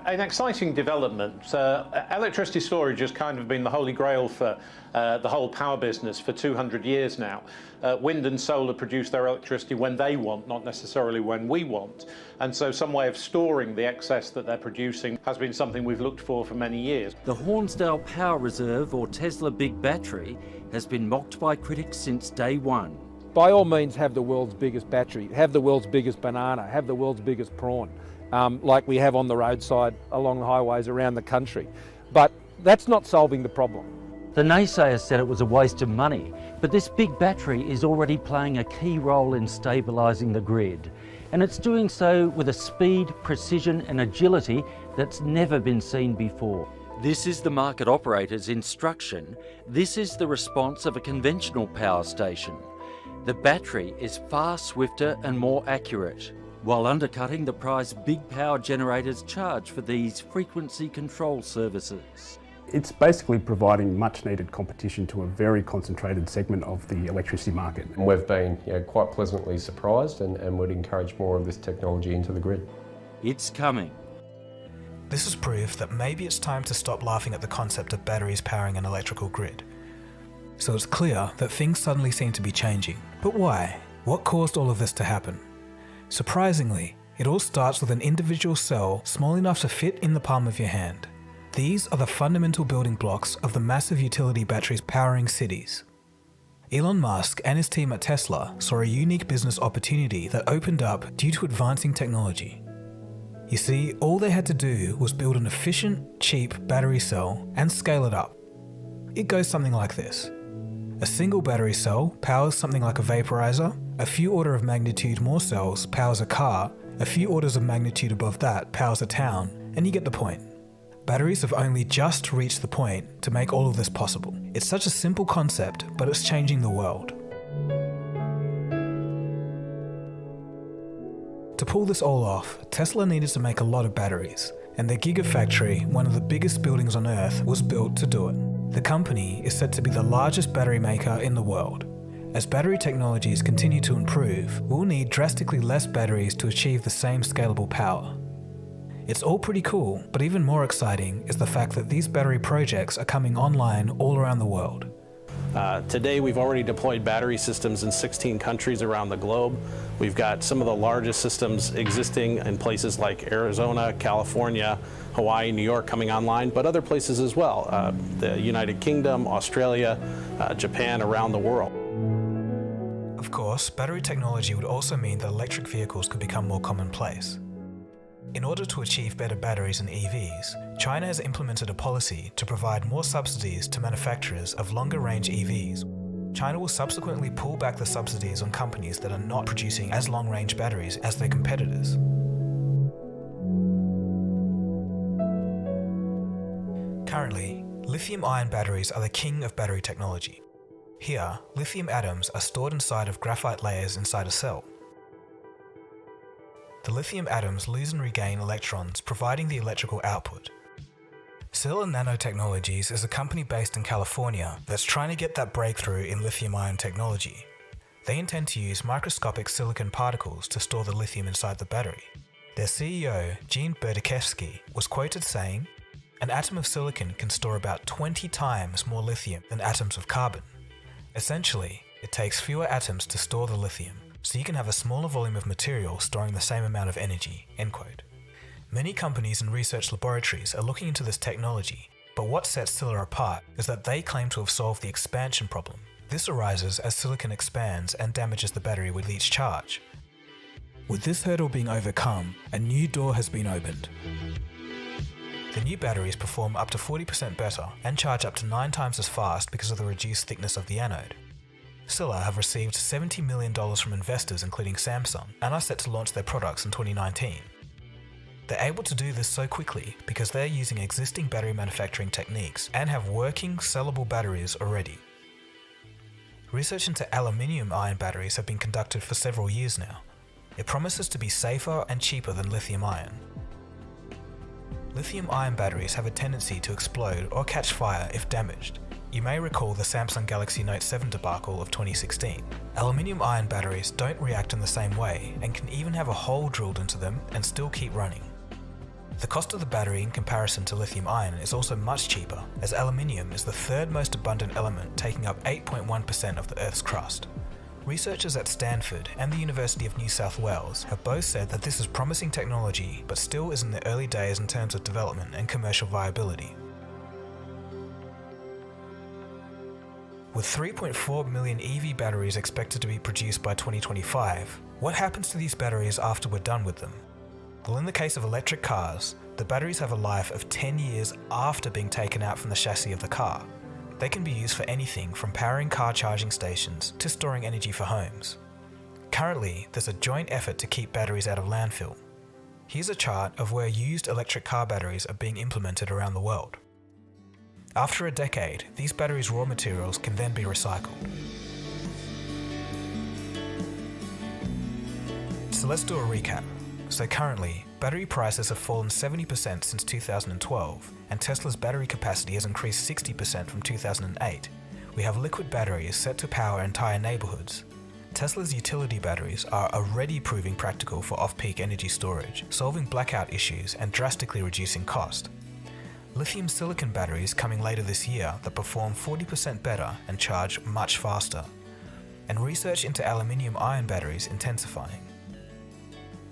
an exciting development. Electricity storage has kind of been the holy grail for the whole power business for 200 years now. Wind and solar produce their electricity when they want, not necessarily when we want. And so some way of storing the excess that they're producing has been something we've looked for many years. The Hornsdale Power Reserve, or Tesla Big Battery, has been mocked by critics since day one. by all means have the world's biggest battery, have the world's biggest banana, have the world's biggest prawn, like we have on the roadside along the highways around the country. But that's not solving the problem. The naysayers said it was a waste of money, but this big battery is already playing a key role in stabilising the grid. And it's doing so with a speed, precision and agility that's never been seen before. This is the market operator's instruction. This is the response of a conventional power station. The battery is far swifter and more accurate, while undercutting the price big power generators charge for these frequency control services. It's basically providing much needed competition to a very concentrated segment of the electricity market. And we've been quite pleasantly surprised and would encourage more of this technology into the grid. It's coming. This is proof that maybe it's time to stop laughing at the concept of batteries powering an electrical grid. So it's clear that things suddenly seem to be changing. But why? What caused all of this to happen? Surprisingly, it all starts with an individual cell small enough to fit in the palm of your hand. These are the fundamental building blocks of the massive utility batteries powering cities. Elon Musk and his team at Tesla saw a unique business opportunity that opened up due to advancing technology. You see, all they had to do was build an efficient, cheap battery cell and scale it up. It goes something like this. A single battery cell powers something like a vaporizer, a few order of magnitude more cells powers a car, a few orders of magnitude above that powers a town, and you get the point. Batteries have only just reached the point to make all of this possible. It's such a simple concept, but it's changing the world. To pull this all off, Tesla needed to make a lot of batteries, and their Gigafactory, one of the biggest buildings on Earth, was built to do it. The company is said to be the largest battery maker in the world. As battery technologies continue to improve, we'll need drastically less batteries to achieve the same scalable power. It's all pretty cool, but even more exciting is the fact that these battery projects are coming online all around the world. Today we've already deployed battery systems in 16 countries around the globe. We've got some of the largest systems existing in places like Arizona, California, Hawaii, New York coming online, but other places as well. The United Kingdom, Australia, Japan, around the world. Of course, battery technology would also mean that electric vehicles could become more commonplace. In order to achieve better batteries in EVs, China has implemented a policy to provide more subsidies to manufacturers of longer-range EVs. China will subsequently pull back the subsidies on companies that are not producing as long-range batteries as their competitors. Currently, lithium-ion batteries are the king of battery technology. Here, lithium atoms are stored inside of graphite layers inside a cell. The lithium atoms lose and regain electrons, providing the electrical output. Sil Nanotechnologies is a company based in California that's trying to get that breakthrough in lithium-ion technology. They intend to use microscopic silicon particles to store the lithium inside the battery. Their CEO, Gene Berdikevsky, was quoted saying, "An atom of silicon can store about 20 times more lithium than atoms of carbon. Essentially, it takes fewer atoms to store the lithium, so you can have a smaller volume of material storing the same amount of energy." End quote. Many companies and research laboratories are looking into this technology, but what sets Sila apart is that they claim to have solved the expansion problem. This arises as silicon expands and damages the battery with each charge. With this hurdle being overcome, a new door has been opened. The new batteries perform up to 40% better and charge up to 9 times as fast because of the reduced thickness of the anode. Sila have received $70 million from investors including Samsung and are set to launch their products in 2019. They're able to do this so quickly because they're using existing battery manufacturing techniques and have working, sellable batteries already. Research into aluminium-ion batteries have been conducted for several years now. It promises to be safer and cheaper than lithium-ion. Lithium-ion batteries have a tendency to explode or catch fire if damaged. You may recall the Samsung Galaxy Note 7 debacle of 2016. Aluminium-ion batteries don't react in the same way and can even have a hole drilled into them and still keep running. The cost of the battery in comparison to lithium-ion is also much cheaper, as aluminium is the third most abundant element, taking up 8.1% of the Earth's crust. Researchers at Stanford and the University of New South Wales have both said that this is promising technology, but still is in the early days in terms of development and commercial viability. With 3.4 million EV batteries expected to be produced by 2025, what happens to these batteries after we're done with them? Well, in the case of electric cars, the batteries have a life of 10 years after being taken out from the chassis of the car. They can be used for anything from powering car charging stations to storing energy for homes. Currently, there's a joint effort to keep batteries out of landfill. Here's a chart of where used electric car batteries are being implemented around the world. After a decade, these batteries' raw materials can then be recycled. So let's do a recap. So currently, battery prices have fallen 70% since 2012, and Tesla's battery capacity has increased 60% from 2008. We have liquid batteries set to power entire neighborhoods. Tesla's utility batteries are already proving practical for off-peak energy storage, solving blackout issues and drastically reducing cost. Lithium silicon batteries coming later this year that perform 40% better and charge much faster. And research into aluminium ion batteries intensifying.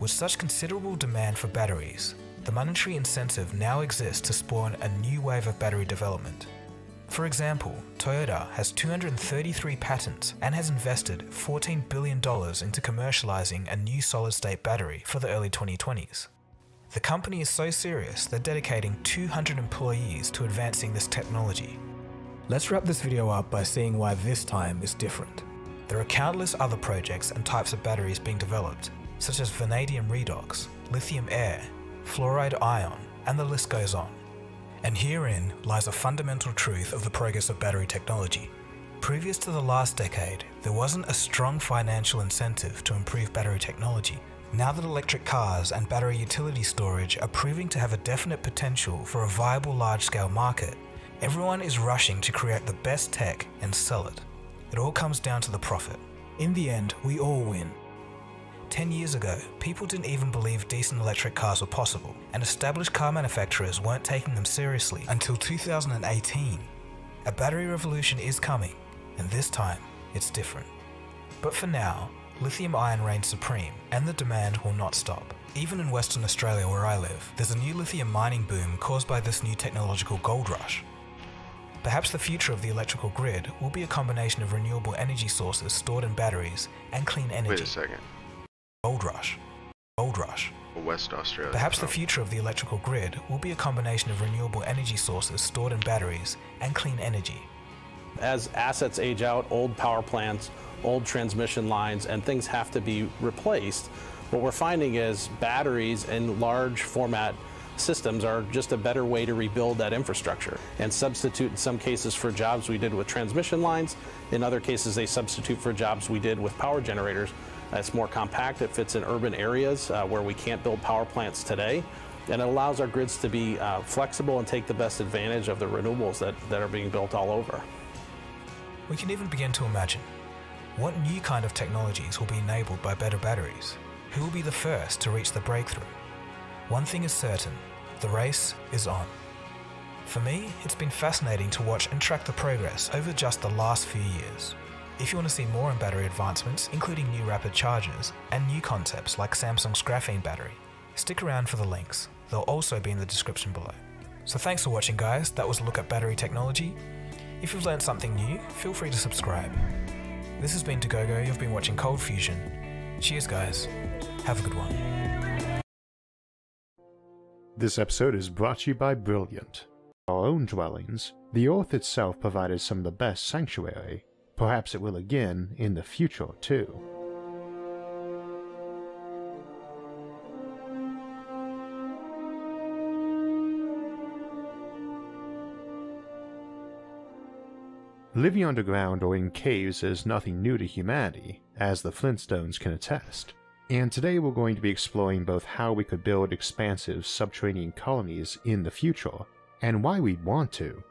With such considerable demand for batteries, the monetary incentive now exists to spawn a new wave of battery development. For example, Toyota has 233 patents and has invested $14 billion into commercializing a new solid-state battery for the early 2020s. The company is so serious they're dedicating 200 employees to advancing this technology. Let's wrap this video up by seeing why this time is different. There are countless other projects and types of batteries being developed, such as vanadium redox, lithium air, fluoride ion, and the list goes on. And herein lies a fundamental truth of the progress of battery technology. Previous to the last decade, there wasn't a strong financial incentive to improve battery technology. Now that electric cars and battery utility storage are proving to have a definite potential for a viable large-scale market, everyone is rushing to create the best tech and sell it. It all comes down to the profit. In the end, we all win. 10 years ago, people didn't even believe decent electric cars were possible, and established car manufacturers weren't taking them seriously until 2018. A battery revolution is coming, and this time, it's different. But for now, lithium-ion reigns supreme, and the demand will not stop. Even in Western Australia where I live, there's a new lithium mining boom caused by this new technological gold rush. Perhaps the future of the electrical grid will be a combination of renewable energy sources stored in batteries and clean energy. Wait a second. Gold rush. Gold rush. West Australia. Perhaps the future of the electrical grid will be a combination of renewable energy sources stored in batteries and clean energy. As assets age out, old power plants, old transmission lines, and things have to be replaced, what we're finding is batteries in large format systems are just a better way to rebuild that infrastructure and substitute in some cases for jobs we did with transmission lines. In other cases, they substitute for jobs we did with power generators. It's more compact, it fits in urban areas where we can't build power plants today, and it allows our grids to be flexible and take the best advantage of the renewables that are being built all over. We can even begin to imagine what new kind of technologies will be enabled by better batteries. Who will be the first to reach the breakthrough? One thing is certain, the race is on. For me, it's been fascinating to watch and track the progress over just the last few years. If you want to see more on battery advancements, including new rapid chargers and new concepts like Samsung's graphene battery, stick around for the links. They'll also be in the description below. So thanks for watching, guys. That was a look at battery technology. If you've learned something new, feel free to subscribe. This has been Togogo. You've been watching Cold Fusion. Cheers, guys. Have a good one. This episode is brought to you by Brilliant. Our own dwellings, the Earth itself provided some of the best sanctuary. Perhaps it will again in the future, too. Living underground or in caves is nothing new to humanity, as the Flintstones can attest. And today we're going to be exploring both how we could build expansive subterranean colonies in the future, and why we'd want to.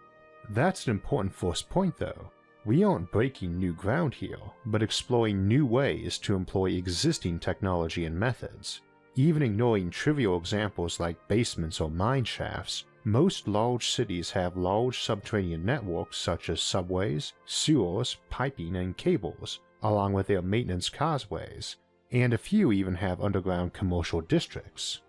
That's an important first point though. We aren't breaking new ground here, but exploring new ways to employ existing technology and methods. Even ignoring trivial examples like basements or mine shafts, most large cities have large subterranean networks such as subways, sewers, piping, and cables, along with their maintenance causeways, and a few even have underground commercial districts.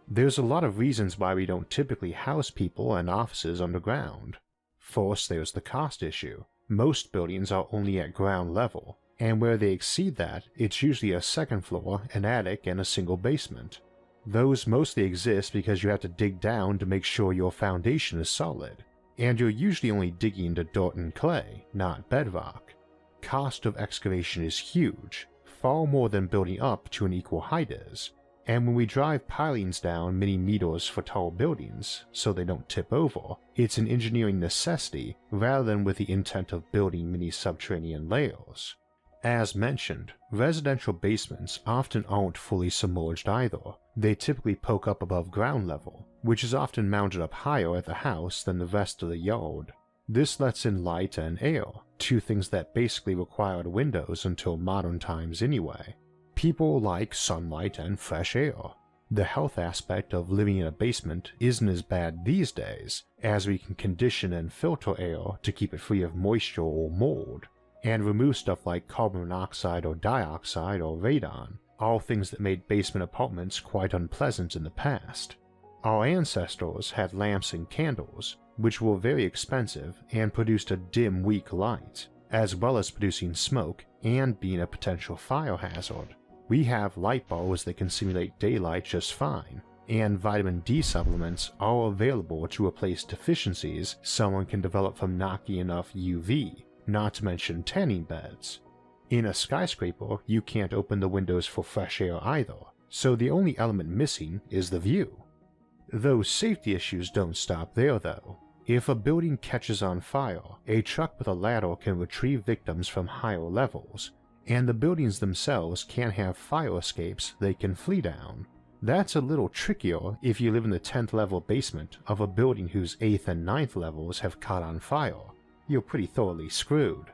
There's a lot of reasons why we don't typically house people and offices underground. First, there's the cost issue. Most buildings are only at ground level, and where they exceed that, it's usually a second floor, an attic, and a single basement. Those mostly exist because you have to dig down to make sure your foundation is solid, and you're usually only digging into dirt and clay, not bedrock. Cost of excavation is huge, far more than building up to an equal height is, and when we drive pilings down many meters for tall buildings so they don't tip over, it's an engineering necessity rather than with the intent of building many subterranean layers. As mentioned, residential basements often aren't fully submerged either. They typically poke up above ground level, which is often mounted up higher at the house than the rest of the yard. This lets in light and air, two things that basically required windows until modern times anyway. People like sunlight and fresh air. The health aspect of living in a basement isn't as bad these days, as we can condition and filter air to keep it free of moisture or mold, and remove stuff like carbon monoxide or dioxide or radon, all things that made basement apartments quite unpleasant in the past. Our ancestors had lamps and candles, which were very expensive and produced a dim, weak light, as well as producing smoke and being a potential fire hazard. We have light bulbs that can simulate daylight just fine, and vitamin D supplements are available to replace deficiencies someone can develop from not getting enough UV, not to mention tanning beds. In a skyscraper, you can't open the windows for fresh air either, so the only element missing is the view. Those safety issues don't stop there though. If a building catches on fire, a truck with a ladder can retrieve victims from higher levels, and the buildings themselves can have fire escapes they can flee down. That's a little trickier if you live in the 10th level basement of a building whose 8th and 9th levels have caught on fire. You're pretty thoroughly screwed.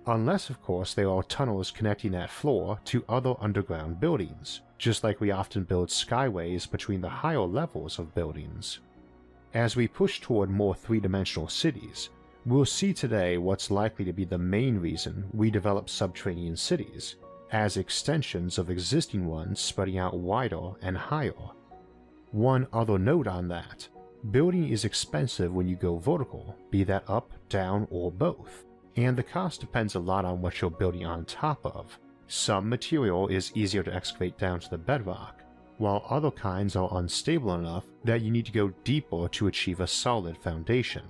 Unless of course there are tunnels connecting that floor to other underground buildings, just like we often build skyways between the higher levels of buildings. As we push toward more three-dimensional cities, we'll see today what's likely to be the main reason we develop subterranean cities, as extensions of existing ones spreading out wider and higher. One other note on that, building is expensive when you go vertical, be that up, down, or both, and the cost depends a lot on what you're building on top of. Some material is easier to excavate down to the bedrock, while other kinds are unstable enough that you need to go deeper to achieve a solid foundation.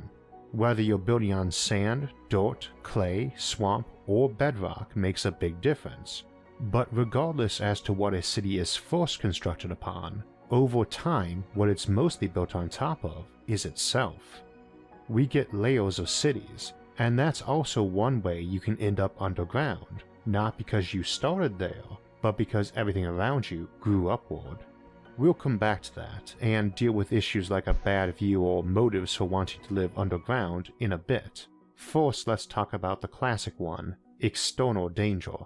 Whether you're building on sand, dirt, clay, swamp, or bedrock makes a big difference. But regardless as to what a city is first constructed upon, over time what it's mostly built on top of is itself. We get layers of cities, and that's also one way you can end up underground, not because you started there, but because everything around you grew upward. We'll come back to that, and deal with issues like a bad view or motives for wanting to live underground in a bit. First, let's talk about the classic one, external danger.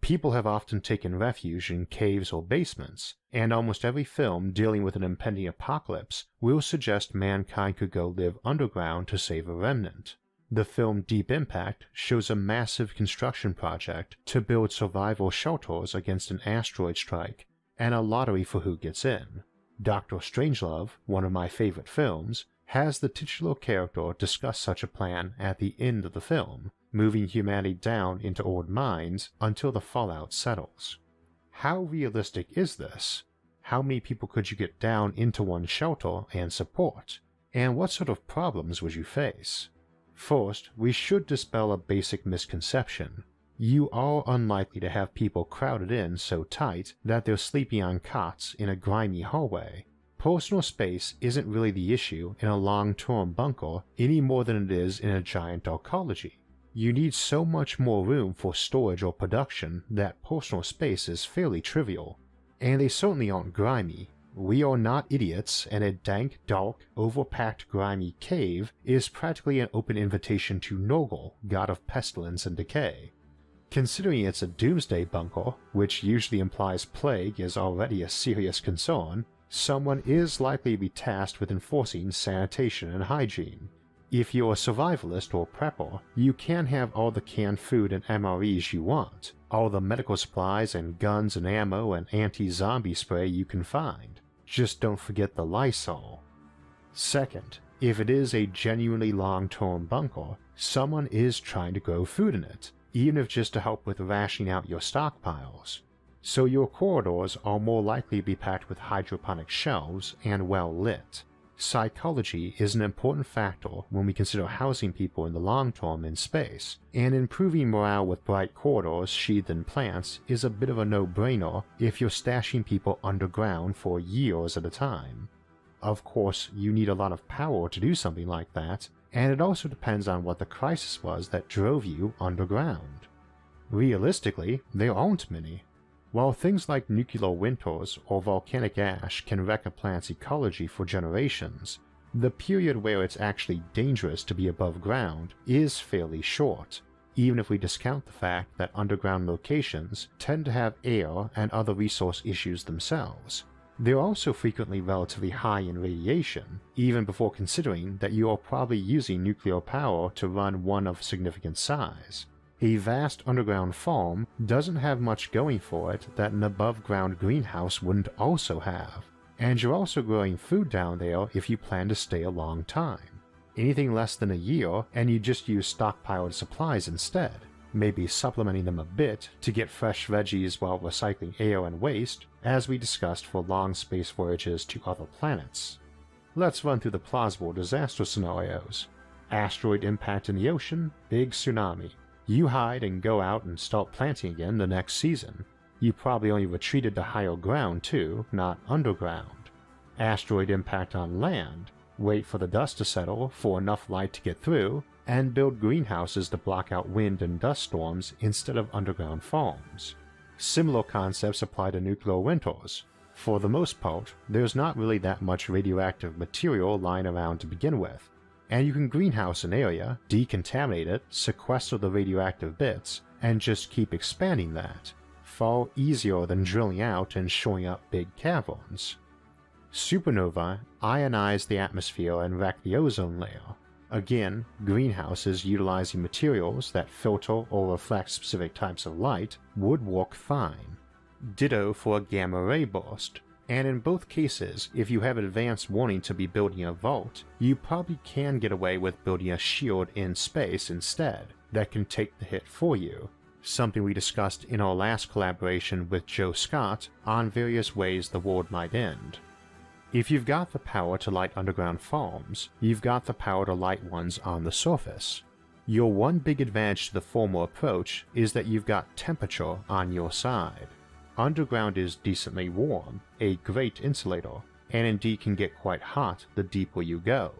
People have often taken refuge in caves or basements, and almost every film dealing with an impending apocalypse will suggest mankind could go live underground to save a remnant. The film Deep Impact shows a massive construction project to build survival shelters against an asteroid strike, and a lottery for who gets in. Dr. Strangelove, one of my favorite films, has the titular character discuss such a plan at the end of the film, moving humanity down into old mines until the fallout settles. How realistic is this? How many people could you get down into one shelter and support? And what sort of problems would you face? First, we should dispel a basic misconception. You are unlikely to have people crowded in so tight that they're sleeping on cots in a grimy hallway. Personal space isn't really the issue in a long-term bunker any more than it is in a giant arcology. You need so much more room for storage or production that personal space is fairly trivial. And they certainly aren't grimy. We are not idiots, and a dank, dark, overpacked, grimy cave is practically an open invitation to Nurgle, god of pestilence and decay. Considering it's a doomsday bunker, which usually implies plague is already a serious concern, someone is likely to be tasked with enforcing sanitation and hygiene. If you're a survivalist or prepper, you can have all the canned food and MREs you want, all the medical supplies and guns and ammo and anti-zombie spray you can find. Just don't forget the Lysol. Second, if it is a genuinely long-term bunker, Someone is trying to grow food in it, even if just to help with rationing out your stockpiles. So your corridors are more likely to be packed with hydroponic shelves and well lit. Psychology is an important factor when we consider housing people in the long term in space, and improving morale with bright corridors sheathed in plants is a bit of a no-brainer if you're stashing people underground for years at a time. Of course, you need a lot of power to do something like that, and it also depends on what the crisis was that drove you underground. Realistically, there aren't many. While things like nuclear winters or volcanic ash can wreck a plant's ecology for generations, the period where it's actually dangerous to be above ground is fairly short, even if we discount the fact that underground locations tend to have air and other resource issues themselves. They're also frequently relatively high in radiation, even before considering that you are probably using nuclear power to run one of significant size. A vast underground farm doesn't have much going for it that an above-ground greenhouse wouldn't also have, and you're also growing food down there if you plan to stay a long time. Anything less than a year and you just use stockpiled supplies instead, maybe supplementing them a bit to get fresh veggies while recycling air and waste, as we discussed for long space voyages to other planets. Let's run through the plausible disaster scenarios. Asteroid impact in the ocean, big tsunami. You hide and go out and start planting again the next season. You probably only retreated to higher ground too, not underground. Asteroid impact on land. Wait for the dust to settle for enough light to get through, and build greenhouses to block out wind and dust storms instead of underground farms. Similar concepts apply to nuclear winters. For the most part, there's not really that much radioactive material lying around to begin with, and you can greenhouse an area, decontaminate it, sequester the radioactive bits, and just keep expanding that. Far easier than drilling out and showing up big caverns. Supernova ionize the atmosphere and wreck the ozone layer. Again, greenhouses utilizing materials that filter or reflect specific types of light would work fine. Ditto for a gamma ray burst, and in both cases, if you have advance warning to be building a vault, you probably can get away with building a shield in space instead that can take the hit for you, something we discussed in our last collaboration with Joe Scott on various ways the world might end. If you've got the power to light underground farms, you've got the power to light ones on the surface. Your one big advantage to the former approach is that you've got temperature on your side. Underground is decently warm, a great insulator, and indeed can get quite hot the deeper you go.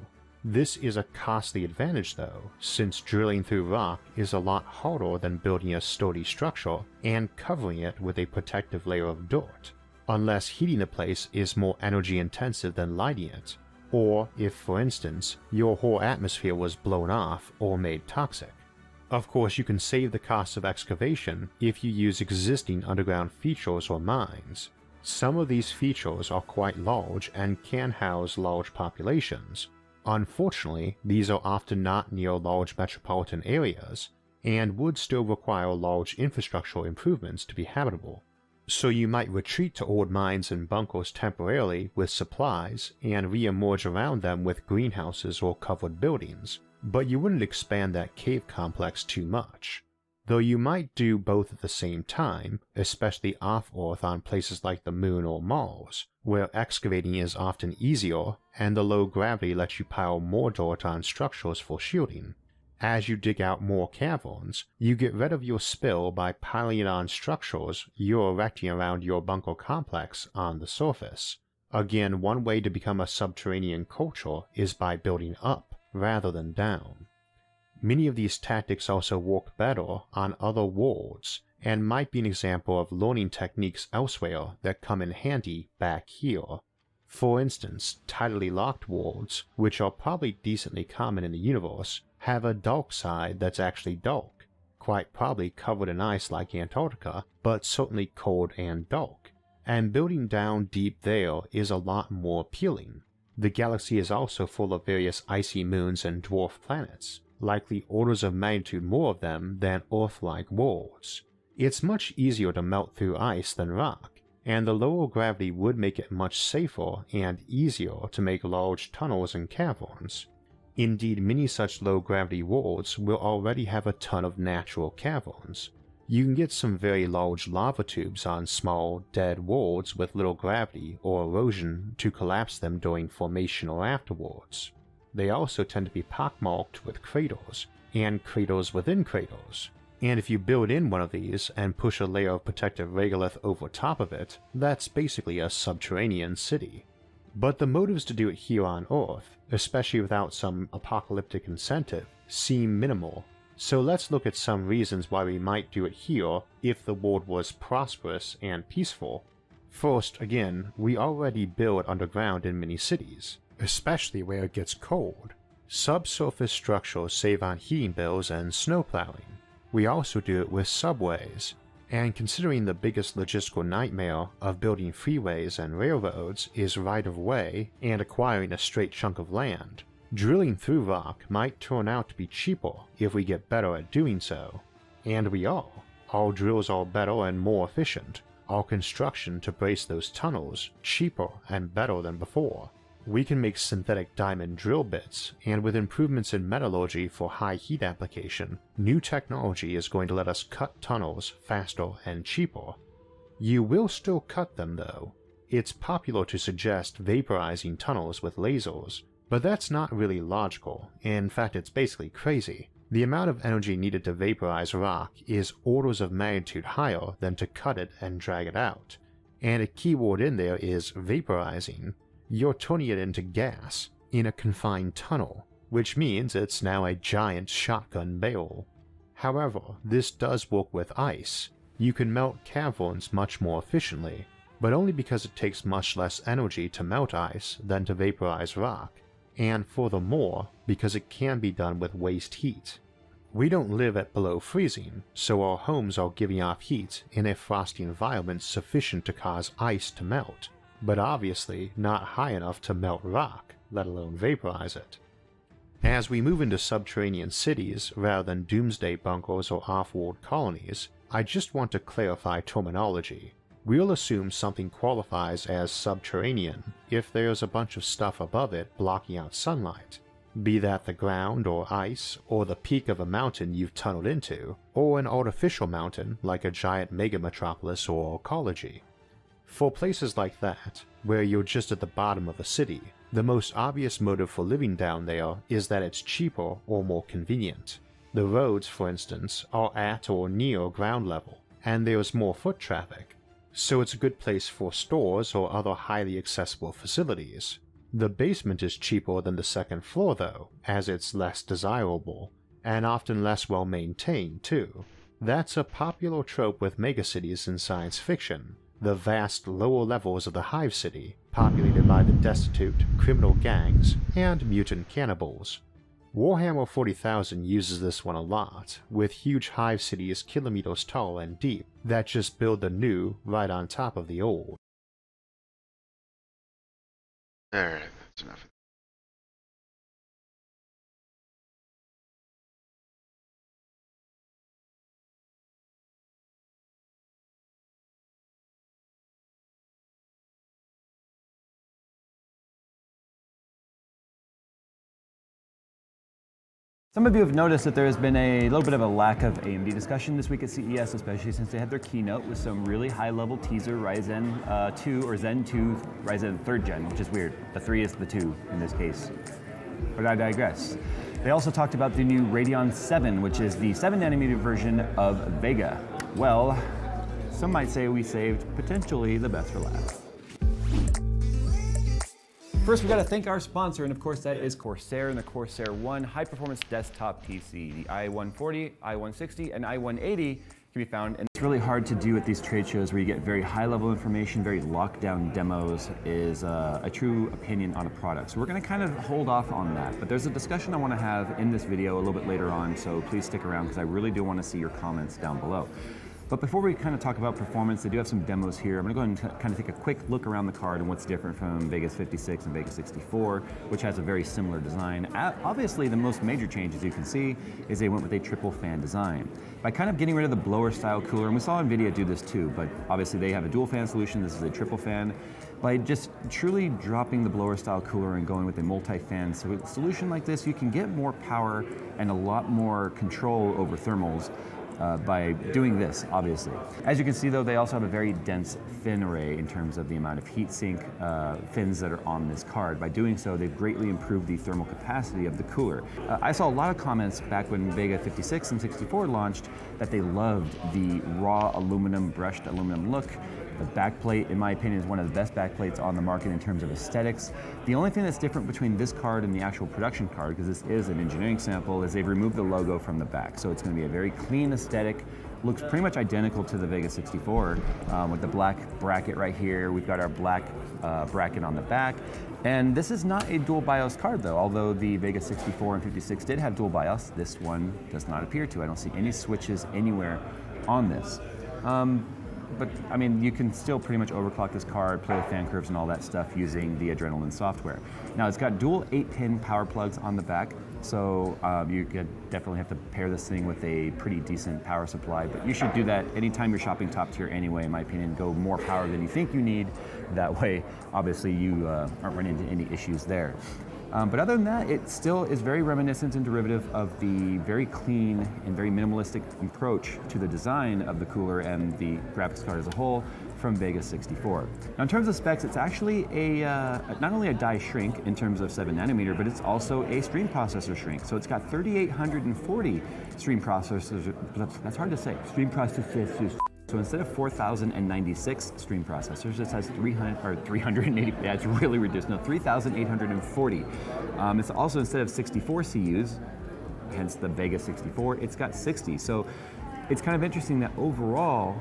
This is a costly advantage though, since drilling through rock is a lot harder than building a sturdy structure and covering it with a protective layer of dirt, unless heating the place is more energy intensive than lighting it, or if, for instance, your whole atmosphere was blown off or made toxic. Of course, you can save the cost of excavation if you use existing underground features or mines. Some of these features are quite large and can house large populations. Unfortunately, these are often not near large metropolitan areas, and would still require large infrastructural improvements to be habitable. So you might retreat to old mines and bunkers temporarily with supplies and re-emerge around them with greenhouses or covered buildings, but you wouldn't expand that cave complex too much. Though you might do both at the same time, especially off-Earth on places like the Moon or Mars, where excavating is often easier and the low gravity lets you pile more dirt on structures for shielding. As you dig out more caverns, you get rid of your spill by piling it on structures you're erecting around your bunker complex on the surface. Again, one way to become a subterranean culture is by building up rather than down. Many of these tactics also work better on other worlds, and might be an example of learning techniques elsewhere that come in handy back here. For instance, tidally locked worlds, which are probably decently common in the universe, have a dark side that's actually dark, quite probably covered in ice like Antarctica, but certainly cold and dark, and building down deep there is a lot more appealing. The galaxy is also full of various icy moons and dwarf planets, likely orders of magnitude more of them than Earth-like worlds. It's much easier to melt through ice than rock, and the lower gravity would make it much safer and easier to make large tunnels and caverns. Indeed, many such low-gravity worlds will already have a ton of natural caverns. You can get some very large lava tubes on small, dead worlds with little gravity or erosion to collapse them during formation or afterwards. They also tend to be pockmarked with craters, and craters within craters. And if you build in one of these and push a layer of protective regolith over top of it, that's basically a subterranean city. But the motives to do it here on Earth, especially without some apocalyptic incentive, seem minimal. So let's look at some reasons why we might do it here if the world was prosperous and peaceful. First, again, we already build underground in many cities, especially where it gets cold. Subsurface structures save on heating bills and snow plowing. We also do it with subways, and considering the biggest logistical nightmare of building freeways and railroads is right-of-way and acquiring a straight chunk of land, drilling through rock might turn out to be cheaper if we get better at doing so. And we are. Our drills are better and more efficient, our construction to brace those tunnels cheaper and better than before. We can make synthetic diamond drill bits, and with improvements in metallurgy for high heat application, new technology is going to let us cut tunnels faster and cheaper. You will still cut them though. It's popular to suggest vaporizing tunnels with lasers, but that's not really logical. In fact, it's basically crazy. The amount of energy needed to vaporize rock is orders of magnitude higher than to cut it and drag it out. And a keyword in there is vaporizing. You're turning it into gas in a confined tunnel, which means it's now a giant shotgun barrel. However, this does work with ice. You can melt caverns much more efficiently, but only because it takes much less energy to melt ice than to vaporize rock, and furthermore, because it can be done with waste heat. We don't live at below freezing, so our homes are giving off heat in a frosty environment sufficient to cause ice to melt, but obviously not high enough to melt rock, let alone vaporize it. As we move into subterranean cities rather than doomsday bunkers or off-world colonies, I just want to clarify terminology. We'll assume something qualifies as subterranean if there's a bunch of stuff above it blocking out sunlight, be that the ground or ice or the peak of a mountain you've tunneled into, or an artificial mountain like a giant megametropolis or ecology. For places like that, where you're just at the bottom of a city, the most obvious motive for living down there is that it's cheaper or more convenient. The roads, for instance, are at or near ground level, and there's more foot traffic, so it's a good place for stores or other highly accessible facilities. The basement is cheaper than the second floor though, as it's less desirable, and often less well maintained too. That's a popular trope with megacities in science fiction. The vast lower levels of the hive city, populated by the destitute, criminal gangs, and mutant cannibals. Warhammer 40,000 uses this one a lot, with huge hive cities kilometers tall and deep that just build the new right on top of the old. Alright, that's enough. Some of you have noticed that there has been a little bit of a lack of AMD discussion this week at CES, especially since they had their keynote with some really high-level teaser Ryzen 2 or Zen 2 Ryzen 3rd gen, which is weird. The 3 is the 2 in this case. But I digress. They also talked about the new Radeon 7, which is the 7nm version of Vega. Well, some might say we saved potentially the best for last. First, we've got to thank our sponsor, and of course that is Corsair and the Corsair One high-performance desktop PC. The i140, i160, and i180 can be found, and it's really hard to do at these trade shows where you get very high-level information, very locked-down demos, is a true opinion on a product. So we're going to kind of hold off on that, but there's a discussion I want to have in this video a little bit later on, so please stick around because I really do want to see your comments down below. But before we kind of talk about performance, they do have some demos here. I'm going to go ahead and kind of take a quick look around the card and what's different from Vegas 56 and Vegas 64, which has a very similar design. Obviously, the most major change, as you can see, is they went with a triple fan design. By kind of getting rid of the blower style cooler, and we saw NVIDIA do this too, but obviously they have a dual fan solution, this is a triple fan. By just truly dropping the blower style cooler and going with a multi-fan solution like this, you can get more power and a lot more control over thermals by doing this, obviously. As you can see though, they also have a very dense fin array in terms of the amount of heatsink fins that are on this card. By doing so, they've greatly improved the thermal capacity of the cooler. I saw a lot of comments back when Vega 56 and 64 launched that they loved the raw aluminum, brushed aluminum look. The backplate, in my opinion, is one of the best backplates on the market in terms of aesthetics. The only thing that's different between this card and the actual production card, because this is an engineering sample, is they've removed the logo from the back. So it's going to be a very clean aesthetic. Looks pretty much identical to the Vega 64 with the black bracket right here. We've got our black bracket on the back. And this is not a dual BIOS card though, although the Vega 64 and 56 did have dual BIOS, this one does not appear to. I don't see any switches anywhere on this. But I mean, you can still pretty much overclock this card, play with fan curves and all that stuff using the Adrenaline software. Now it's got dual 8-pin power plugs on the back, so you could definitely have to pair this thing with a pretty decent power supply, but you should do that anytime you're shopping top tier anyway, in my opinion. Go more power than you think you need. That way, obviously, you aren't running into any issues there. But other than that, it still is very reminiscent and derivative of the very clean and very minimalistic approach to the design of the cooler and the graphics card as a whole from Vega 64. Now in terms of specs, it's actually not only a die shrink in terms of 7 nanometer, but it's also a stream processor shrink. So it's got 3840 stream processors, that's hard to say, stream processors. So instead of 4,096 stream processors, it has 380, yeah, it's really reduced, no, 3,840. It's also, instead of 64 CUs, hence the Vega 64, it's got 60. So it's kind of interesting that overall,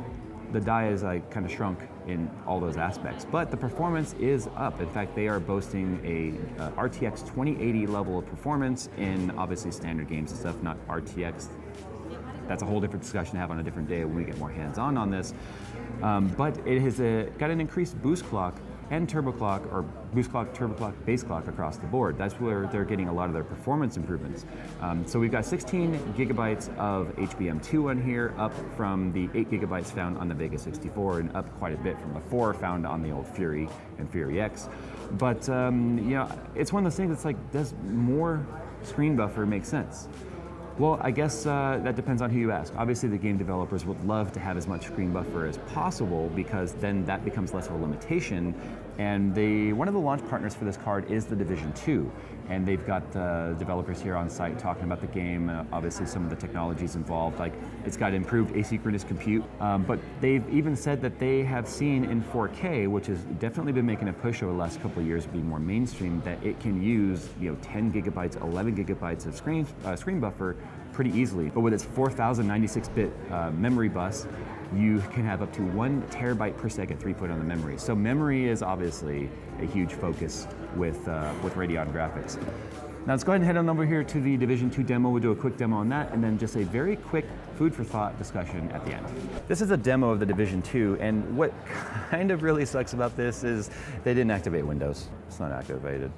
the die is like kind of shrunk in all those aspects, but the performance is up. In fact, they are boasting a RTX 2080 level of performance in obviously standard games and stuff, not RTX. That's a whole different discussion to have on a different day when we get more hands-on this. But it has got an increased boost clock and turbo clock, or boost clock, turbo clock, base clock across the board. That's where they're getting a lot of their performance improvements. So we've got 16 gigabytes of HBM2 on here, up from the 8 gigabytes found on the Vega 64, and up quite a bit from the 4 found on the old Fury and Fury X. But you know, it's one of those things that's like, does more screen buffer make sense? Well, I guess that depends on who you ask. Obviously, the game developers would love to have as much screen buffer as possible, because then that becomes less of a limitation. And one of the launch partners for this card is The Division 2. And they've got the developers here on site talking about the game, obviously some of the technologies involved, like it's got improved asynchronous compute, but they've even said that they have seen in 4K, which has definitely been making a push over the last couple of years, being more mainstream, that it can use 10 gigabytes, 11 gigabytes of screen buffer pretty easily. But with its 4096-bit memory bus, you can have up to 1 terabyte per second throughput on the memory. So memory is obviously a huge focus with Radeon graphics. Now let's go ahead and head on over here to the Division 2 demo. We'll do a quick demo on that, and then just a very quick food for thought discussion at the end. This is a demo of the Division 2, and what kind of really sucks about this is they didn't activate Windows. It's not activated.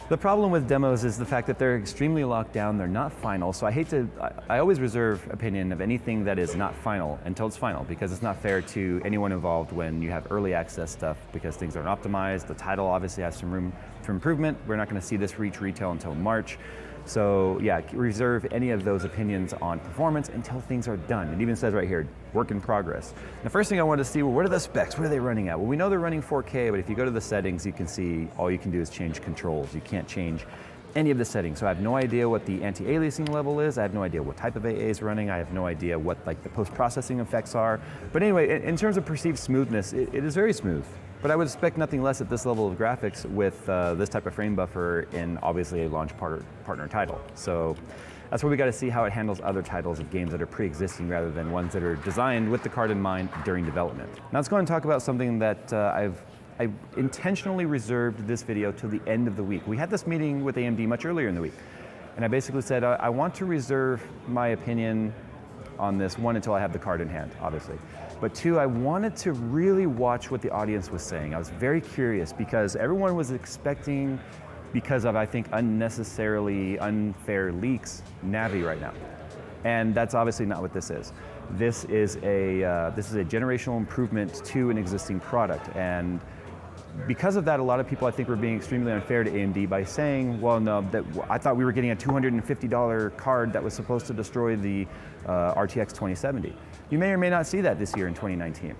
The problem with demos is the fact that they're extremely locked down, they're not final, so I always reserve opinion of anything that is not final until it's final, because it's not fair to anyone involved when you have early access stuff, because things aren't optimized. The title obviously has some room for improvement. We're not going to see this reach retail until March. So yeah, reserve any of those opinions on performance until things are done. It even says right here, work in progress. The first thing I wanted to see, well, what are the specs? What are they running at? Well, we know they're running 4K, but if you go to the settings, you can see all you can do is change controls. You can't change any of the settings. So I have no idea what the anti-aliasing level is. I have no idea what type of AA is running. I have no idea what like the post-processing effects are. But anyway, in terms of perceived smoothness, it is very smooth. But I would expect nothing less at this level of graphics with this type of frame buffer in obviously a launch partner title. So that's where we got to see how it handles other titles of games that are pre-existing rather than ones that are designed with the card in mind during development. Now let's go and talk about something that I intentionally reserved this video till the end of the week. We had this meeting with AMD much earlier in the week, and I basically said I want to reserve my opinion on this, one, until I have the card in hand, obviously. But two, I wanted to really watch what the audience was saying. I was very curious because everyone was expecting, because of, I think, unnecessarily unfair leaks, Navi right now. And that's obviously not what this is. This is a generational improvement to an existing product. And because of that, a lot of people, I think, were being extremely unfair to AMD by saying, well, no, that I thought we were getting a $250 card that was supposed to destroy the RTX 2070. You may or may not see that this year in 2019.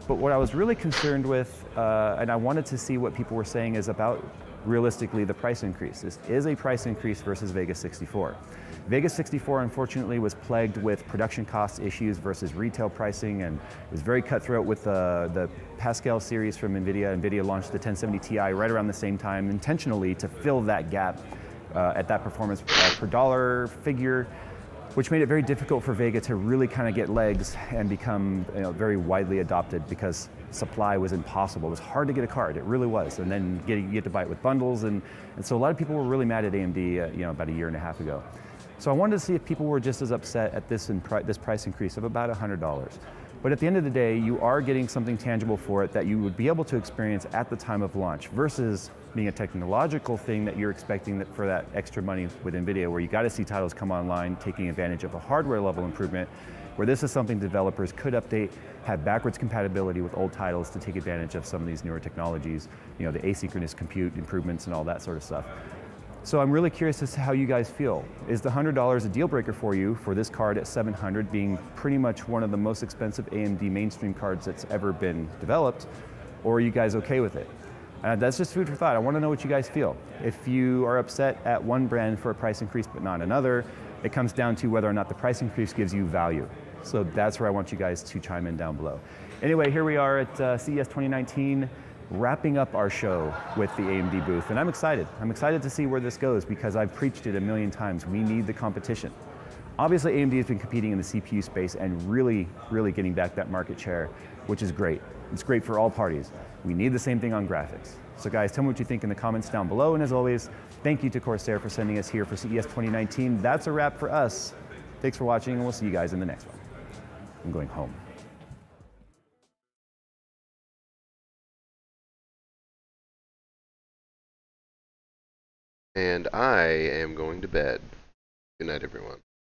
But what I was really concerned with, and I wanted to see what people were saying, is about realistically the price increase. This is a price increase versus Vega 64. Vega 64, unfortunately, was plagued with production cost issues versus retail pricing, and it was very cutthroat with the Pascal series from NVIDIA. NVIDIA launched the 1070 Ti right around the same time, intentionally to fill that gap at that performance per dollar figure, which made it very difficult for Vega to really kind of get legs and become very widely adopted, because supply was impossible. It was hard to get a card, it really was. And then you get to buy it with bundles, and so a lot of people were really mad at AMD about a year and a half ago. So I wanted to see if people were just as upset at this price increase of about $100. But at the end of the day, you are getting something tangible for it that you would be able to experience at the time of launch, versus being a technological thing that you're expecting that for that extra money with NVIDIA, where you got to see titles come online taking advantage of a hardware level improvement, where this is something developers could update, have backwards compatibility with old titles to take advantage of some of these newer technologies, the asynchronous compute improvements and all that sort of stuff. So I'm really curious as to how you guys feel. Is the $100 a deal breaker for you for this card at $700, being pretty much one of the most expensive AMD mainstream cards that's ever been developed, or are you guys okay with it? That's just food for thought. I want to know what you guys feel. If you are upset at one brand for a price increase but not another, it comes down to whether or not the price increase gives you value. So that's where I want you guys to chime in down below. Anyway, here we are at CES 2019. Wrapping up our show with the AMD booth, and I'm excited. I'm excited to see where this goes, because I've preached it a million times. We need the competition. Obviously, AMD has been competing in the CPU space and really, really getting back that market share, which is great. It's great for all parties. We need the same thing on graphics. So guys, tell me what you think in the comments down below, and as always, thank you to Corsair for sending us here for CES 2019. That's a wrap for us. Thanks for watching, and we'll see you guys in the next one. I'm going home. And I am going to bed. Good night, everyone.